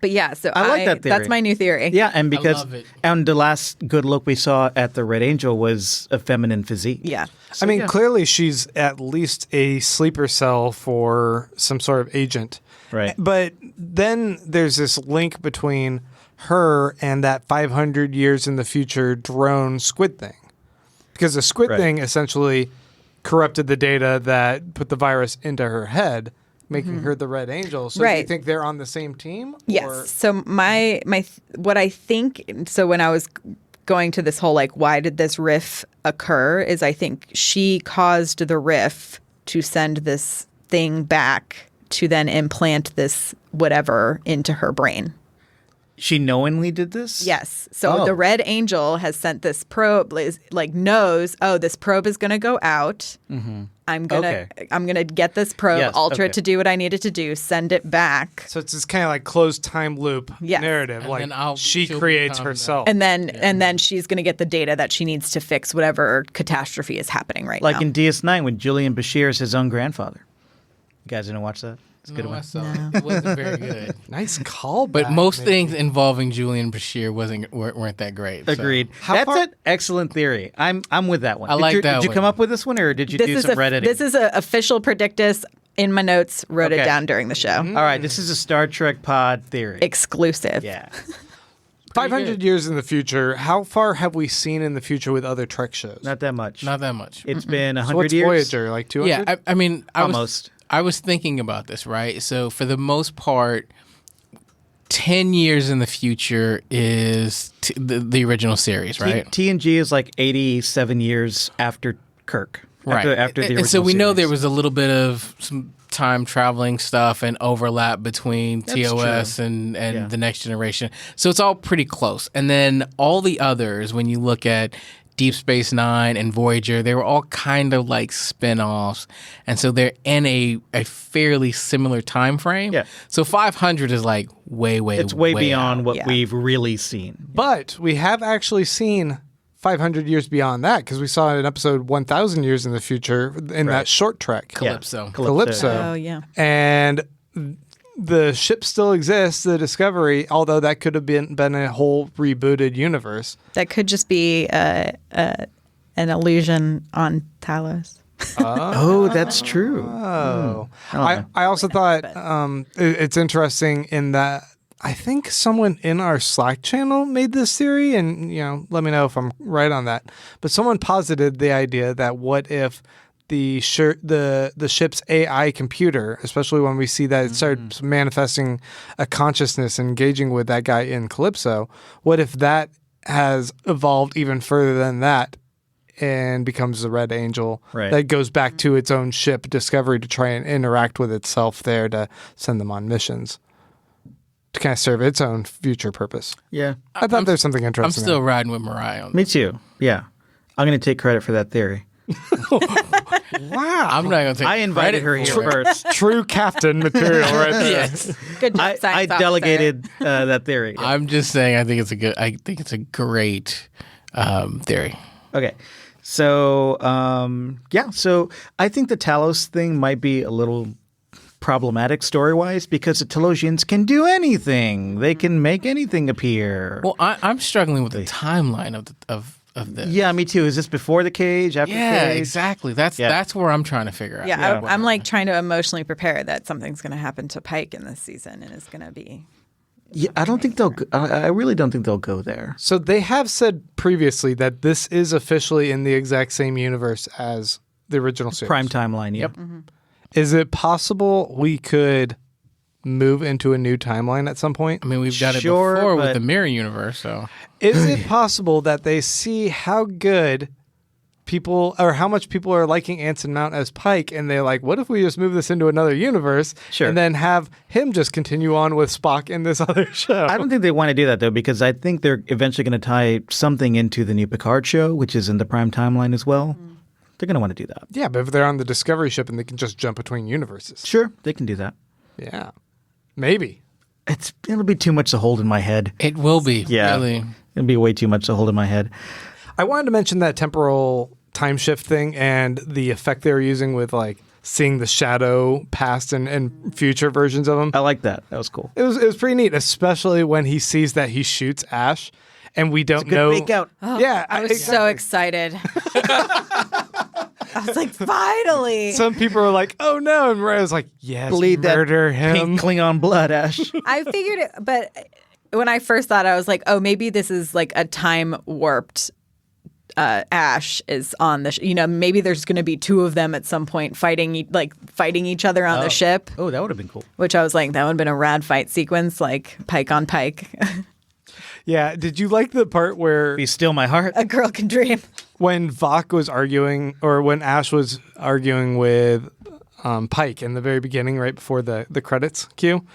But yeah, so I like that theory. That's my new theory. Yeah, and because love it. and the last good look we saw at the Red Angel was a feminine physique. Yeah. I mean, clearly she's at least a sleeper cell for some sort of agent. Right. But then there's this link between her and that 500 years in the future drone squid thing. Because the squid Right. thing essentially corrupted the data that put the virus into her head, making her the Red Angel. So do you Right. think they're on the same team? Yes. Or- So what I think, so when I was going to this whole like why did this riff occur, is I think she caused the riff to send this thing back to then implant this whatever into her brain. She knowingly did this? Yes. So Oh. the Red Angel has sent this probe, like knows, oh, this probe is going to go out. I'm gonna get this probe, Yes, alter okay. it to do what I need it to do, send it back, So it's this kind of like closed time loop Yes. narrative. And like then she she'll creates become herself. and then she's gonna get the data that she needs to fix whatever catastrophe is happening right Like now. in DS9 when Julian Bashir is his own grandfather. You guys didn't watch that? It's a good No, I one. saw it. It wasn't very good. Nice call. But most things involving Julian Bashir weren't that great. so. Agreed. How That's far- an excellent theory. I'm with that one. I like you, that Did you one. come up with this one, or did you do some Redditing? This is a official Predictus in my notes. Wrote Okay. it down during the show. All right, this is a Star Trek pod theory. Exclusive. Yeah. 500 years in the future, how far have we seen in the future with other Trek shows? Not that much. Not that much. It's been So 100 what's years. Voyager, like 200? Yeah, I mean, Almost. I was thinking about this, right? So for the most part, 10 years in the future is the original series, right? TNG is like 87 years after Kirk. Right. After the original and so we know series. there was a little bit of some time traveling stuff and overlap between TOS and the Next Generation. So it's all pretty close. And then all the others, when you look at Deep Space Nine and Voyager, they were all kind of like spin-offs. And so they're in a fairly similar time frame. Yeah. So 500 is like way It's way beyond out. what we've really seen. But we have actually seen 500 years beyond that, because we saw in episode 1,000 years in the future in that short trek. Calypso. Calypso. Oh, yeah. And the ship still exists, the Discovery, although that could have been a whole rebooted universe. That could just be an illusion on Talos. Oh, that's true. Oh. I I also thought it's interesting in that I think someone in our Slack channel made this theory, and let me know if I'm right on that. But someone posited the idea that what if the ship's AI computer, especially when we see that it starts manifesting a consciousness, engaging with that guy in Calypso, what if that has evolved even further than that and becomes the Red Angel that goes back to its own ship, Discovery, to try and interact with itself there to send them on missions to kind of serve its own future purpose. Yeah. I thought there's something interesting. I'm still riding with Mariah on Me too. Yeah. I'm going to take credit for that theory. Wow. I'm not going to take I invited her credit here for it. first. True captain material right there. Yes. Good job, I science officer. delegated that theory. I'm just saying I think it's a great theory. Okay. So, so I think the Talos thing might be a little problematic story-wise because the Talosians can do anything. They can make anything appear. Well, I'm struggling with the timeline of this. Yeah, me too. Is this before the cage, after the cage? Exactly. That's where I'm trying to figure out. Yeah, I'm like trying to emotionally prepare that something's going to happen to Pike in this season, and it's going to be. Yeah, I don't think they'll. I really don't think they'll go there. So they have said previously that this is officially in the exact same universe as the original series. Prime timeline. Yep. Is it possible we could move into a new timeline at some point? I mean, we've done it Sure, before with but- the mirror universe, so Is it possible that they see how good people or how much people are liking Anson Mount as Pike, and they're like, what if we just move this into another universe and then have him just continue on with Spock in this other show? I don't think they want to do that though, because I think they're eventually going to tie something into the new Picard show, which is in the Prime timeline as well. They're going to want to do that. Yeah, but if they're on the Discovery ship and they can just jump between universes. Sure, they can do that. Yeah. Maybe. It'll be too much to hold in my head. it will be. Yeah, Really. it'll be way too much to hold in my head. I wanted to mention that temporal time shift thing and the effect they were using with like seeing the shadow past and future versions of him. I like that. That was cool. It was pretty neat, especially when he sees that he shoots Ash and we don't know. Fake out. Yeah, I was so excited. I was like, finally. Some people are like, "Oh no," and Mariah's like, "Yes, Bleed that murder him." pink Klingon blood, Ash. I figured it, but when I first thought, I was like, oh, maybe this is like a time warped. Ash is on the, maybe there's going to be two of them at some point fighting each other on the ship. Oh, that would have been cool. Which I was like, that would have been a rad fight sequence, like Pike on Pike. Yeah, did you like the part where Be still my heart. A girl can dream. when Vok was arguing, or when Ash was arguing with Pike in the very beginning, right before the credits cue,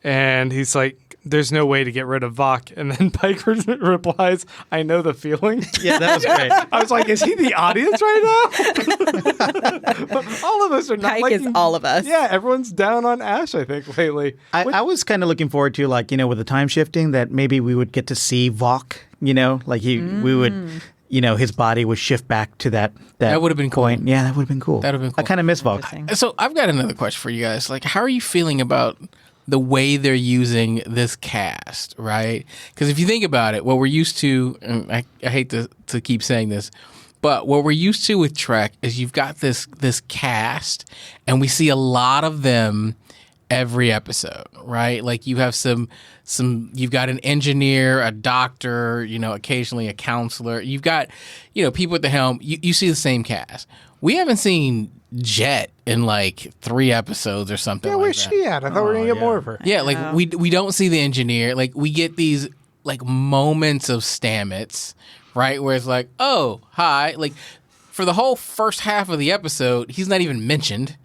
and he's like, "There's no way to get rid of Vok," and then Pike replies, "I know the feeling." Yeah, that was great. I was like, "Is he the audience right now?" All of us are not. Pike is all of us. Yeah, everyone's down on Ash, I think, lately. I was kind of looking forward to, with the time shifting, that maybe we would get to see Vok, we would, his body would shift back to that That would have been cool. point. Yeah, that would have been cool. That would have been cool. I kind of miss Vok. Interesting. So I've got another question for you guys. Like, how are you feeling about the way they're using this cast, right? Because if you think about it, what we're used to, and I hate to keep saying this, but what we're used to with Trek is you've got this cast, and we see a lot of them every episode, right? Like you have you've got an engineer, a doctor, occasionally a counselor. You've got, people at the helm. You see the same cast. We haven't seen Jet in like 3 episodes or something. Yeah, like where's that. she at? I thought we were gonna get more of her. Yeah, like we don't see the engineer. Like we get these like moments of Stamets, right? Where it's like, oh, hi. Like for the whole first half of the episode, he's not even mentioned,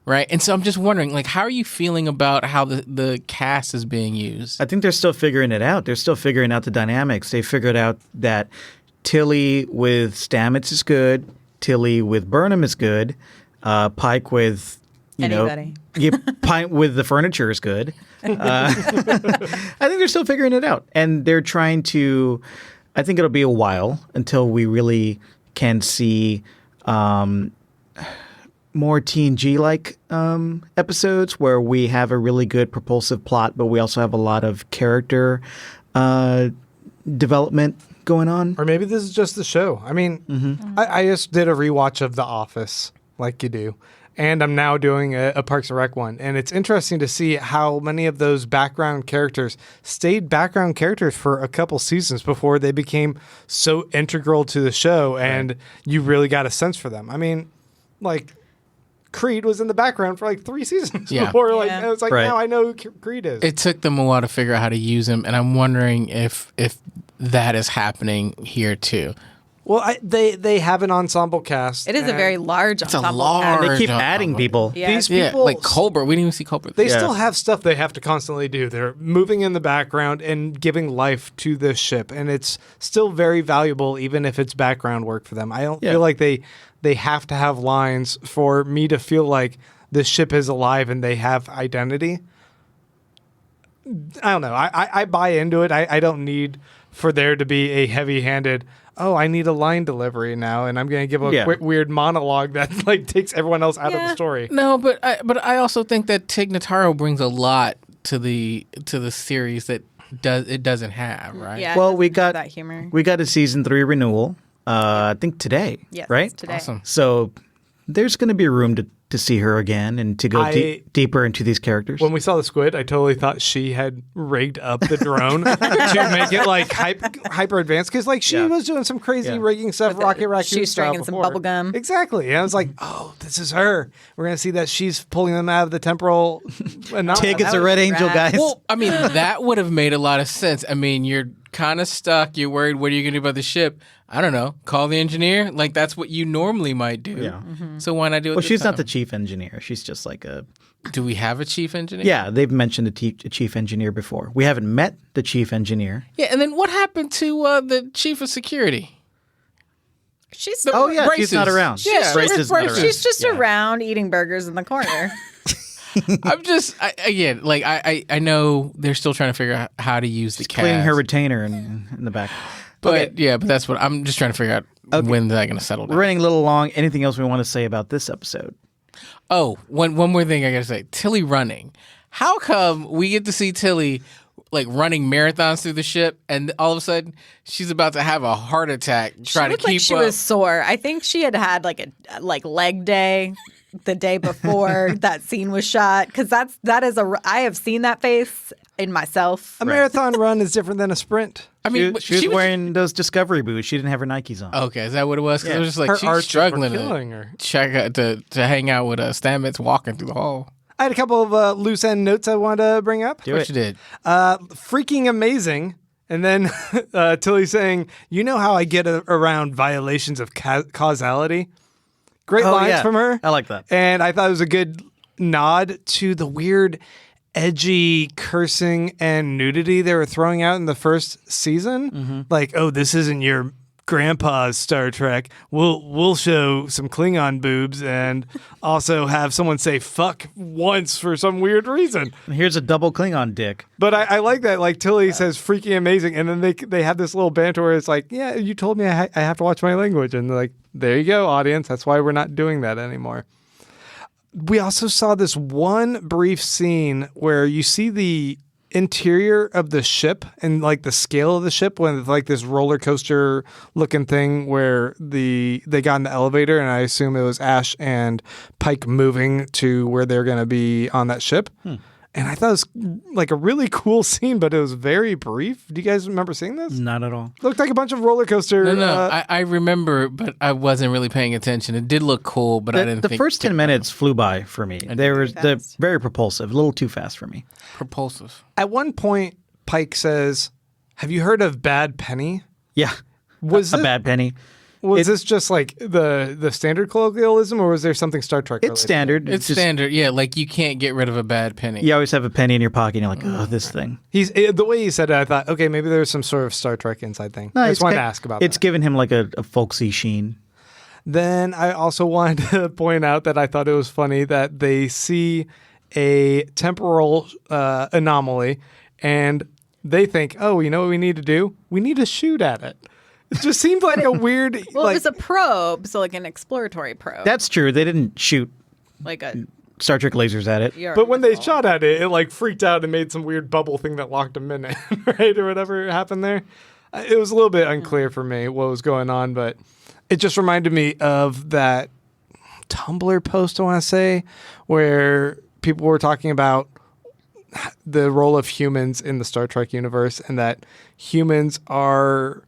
right? And so I'm just wondering, like, how are you feeling about how the cast is being used? I think they're still figuring it out. They're still figuring out the dynamics. They figured out that Tilly with Stamets is good. Tilly with Burnham is good. Pike with Anybody. Pike with the furniture is good. I think they're still figuring it out, and they're trying to. I think it'll be a while until we really can see more TNG-like episodes where we have a really good propulsive plot, but we also have a lot of character development going on. Or maybe this is just the show. I mean, I just did a rewatch of The Office, like you do. And I'm now doing a Parks and Rec one. And it's interesting to see how many of those background characters stayed background characters for a couple seasons before they became so integral to the show. And you really got a sense for them. I mean, like, Creed was in the background for like 3 seasons before. Like, Yeah. and it's like, now I know who Creed is. It took them a while to figure out how to use him, and I'm wondering if that is happening here too. Well, they have an ensemble cast. It is a very large ensemble large- cast. They keep Or- adding people. Yeah. These Yeah, people, like Colbert. We didn't even see Colbert. they still have stuff they have to constantly do. They're moving in the background and giving life to this ship, and it's still very valuable, even if it's background work for them. I don't feel like they have to have lines for me to feel like this ship is alive and they have identity. I don't know. I buy into it. I don't need for there to be a heavy-handed, oh, I need a line delivery now, and I'm going to give a weird monologue that like takes everyone else out of the story. No, but I also think that Tig Notaro brings a lot to the series that it doesn't have, right? Yeah, Well, it we doesn't got have that humor. we got a season 3 renewal. I think today. Yes, right. today. Awesome. So there's going to be room to see her again and to go deeper into these characters. When we saw the squid, I totally thought she had rigged up the drone to make it like hyper advanced because like she was doing some crazy rigging stuff, Rocket Raccoon shoestring style and some before. bubble gum. Exactly. And I was like, oh, this is her. We're gonna see that she's pulling them out of the temporal. Tig is a red angel, rad. guys. Well, I mean, that would have made a lot of sense. I mean, you're kind of stuck. You're worried. What are you going to do about the ship? I don't know. Call the engineer. Like, that's what you normally might do. Yeah. So why not do it Well, this she's not time? the chief engineer. She's just like a. Do we have a chief engineer? Yeah, they've mentioned a chief engineer before. We haven't met the chief engineer. Yeah, and then what happened to the chief of security? She's Oh yeah, Braces. she's not around. Yeah, Braces is not Braces. around. she's just around eating burgers in the corner. I'm just I know they're still trying to figure out how to use the cast. Cleaning her retainer in the back. But but that's what I'm just trying to figure out when they're going to settle down. We're running a little long. Anything else we want to say about this episode? Oh, one more thing I got to say. Tilly running. How come we get to see Tilly like running marathons through the ship and all of a sudden she's about to have a heart attack trying to Looked keep like she up? was sore. I think she had like a leg day the day before that scene was shot because I have seen that face in myself. A marathon run is different than a sprint. I mean, She was wearing those Discovery boots. She didn't have her Nikes on. Okay, is that what it was? 'Cause I was just like, Her she's arches were struggling killing her. to hang out with Stamets walking through the hall. I had a couple of loose end notes I wanted to bring up. What you did? Freaking amazing. And then Tilly saying, you know how I get around violations of causality? Great lines from her. I like that. And I thought it was a good nod to the weird, edgy cursing and nudity they were throwing out in the first season. Like, oh, this isn't your grandpa's Star Trek. We'll show some Klingon boobs and also have someone say fuck once for some weird reason. Here's a double Klingon dick. But I like that. Like Tilly says, freaking amazing, and then they have this little banter where it's like, yeah, you told me I have to watch my language, and they're like, there you go, audience. That's why we're not doing that anymore. We also saw this one brief scene where you see the interior of the ship and like the scale of the ship when it's like this roller coaster looking thing where they got in the elevator, and I assume it was Ash and Pike moving to where they're going to be on that ship. And I thought it was like a really cool scene, but it was very brief. Do you guys remember seeing this? Not at all. Looked like a bunch of roller coaster. No, I remember, but I wasn't really paying attention. It did look cool, but I didn't The think first 10 minutes flew by for me. They were very propulsive, a little too fast for me. propulsive. At one point, Pike says, "Have you heard of Bad Penny?" Yeah. Was a this- bad penny. Was this just like the standard colloquialism, or was there something Star Trek related? It's standard. It's just, standard. Yeah, like you can't get rid of a bad penny. You always have a penny in your pocket, and you're like, oh, this thing. The way he said it, I thought, okay, maybe there's some sort of Star Trek inside thing. I just wanted to ask about It's that. given him like a folksy sheen. Then I also wanted to point out that I thought it was funny that they see a temporal anomaly, and they think, oh, you know what we need to do? We need to shoot at it. It just seemed like a weird... Well, it was a probe, so like an exploratory probe. That's true. They didn't shoot like a... Star Trek lasers at it. But when they shot at it, it like freaked out and made some weird bubble thing that locked them in it, right? Or whatever happened there. It was a little bit unclear for me what was going on, but it just reminded me of that Tumblr post, I want to say, where people were talking about the role of humans in the Star Trek universe and that humans are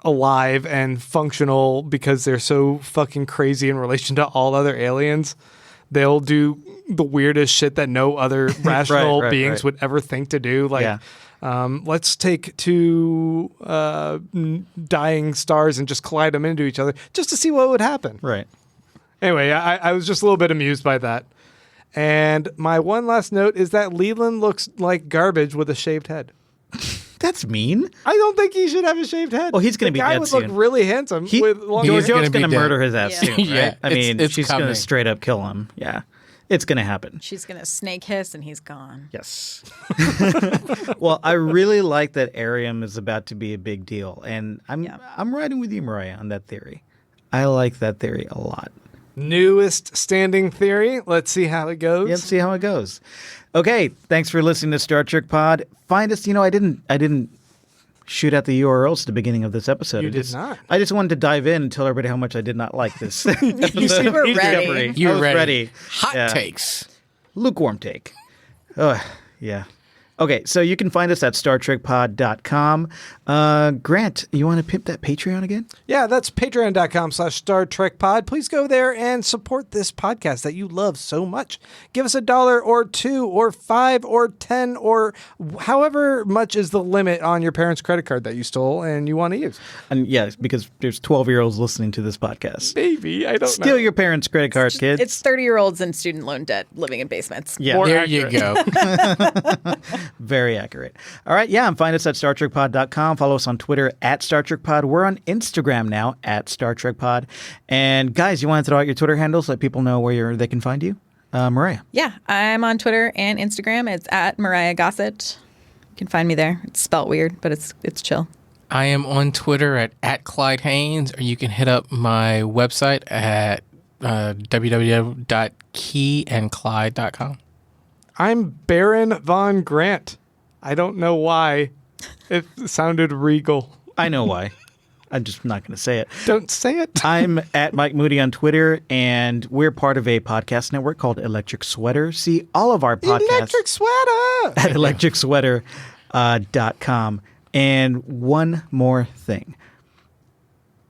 alive and functional because they're so fucking crazy in relation to all other aliens. They'll do the weirdest shit that no other rational beings would ever think to do. Like, let's take two dying stars and just collide them into each other just to see what would happen. Right. Anyway, I was just a little bit amused by that. And my one last note is that Leland looks like garbage with a shaved head. That's mean. I don't think he should have a shaved head. Well, he's going to be dead would soon. Look really handsome with long He's Georgiou's gonna going be to dead. murder his ass Yeah. soon, right? Yeah, I mean, it's she's going coming. to straight up kill him. Yeah. It's going to happen. She's going to snake hiss and he's gone. Yes. Well, I really like that Arium is about to be a big deal. And I'm riding with you, Mariah, on that theory. I like that theory a lot. Newest standing theory. Let's see how it goes. Yeah, let's see how it goes. Okay, thanks for listening to Star Trek Pod. Find us. I didn't shoot out the URLs at the beginning of this episode. You did not. I just wanted to dive in and tell everybody how much I did not like this. You were ready. You're I was ready. Hot takes. Lukewarm take. Yeah. Okay, so you can find us at StarTrekPod.com. Grant, you want to pimp that Patreon again? Yeah, that's patreon.com/Star Trek Pod. Please go there and support this podcast that you love so much. Give us $1 or $2 or $5 or $10 or however much is the limit on your parents' credit card that you stole and you want to use. And yes, because there's 12-year-olds listening to this podcast. Maybe. I don't know. Steal your parents' credit card, kids. It's 30-year-olds in student loan debt living in basements. Yeah. More There accurate. you go. Very accurate. All right, yeah, and find us at StarTrekPod.com. Follow us on Twitter at StarTrekPod. We're on Instagram now at StarTrekPod. And guys, you want to throw out your Twitter handles, let people know where they can find you? Mariah. Yeah, I'm on Twitter and Instagram. It's at Mariah Gossett. You can find me there. It's spelt weird, but it's chill. I am on Twitter at Clyde Haynes, or you can hit up my website at www.keyandclyde.com. I'm Baron Von Grant. I don't know why. It sounded regal. I know why. I'm just not going to say it. Don't say it. I'm at Mike Moody on Twitter, and we're part of a podcast network called Electric Sweater. See all of our podcasts Electric sweater. at electricsweater.com. And one more thing.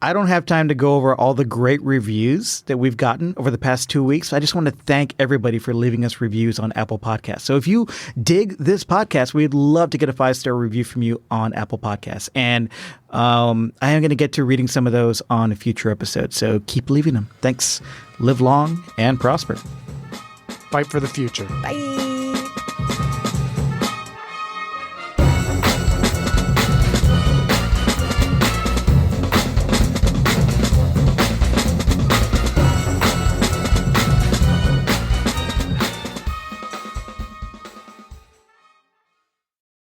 I don't have time to go over all the great reviews that we've gotten over the past 2 weeks. I just want to thank everybody for leaving us reviews on Apple Podcasts. So if you dig this podcast, we'd love to get a 5-star review from you on Apple Podcasts. And I am going to get to reading some of those on a future episode. So keep leaving them. Thanks. Live long and prosper. Fight for the future. Bye.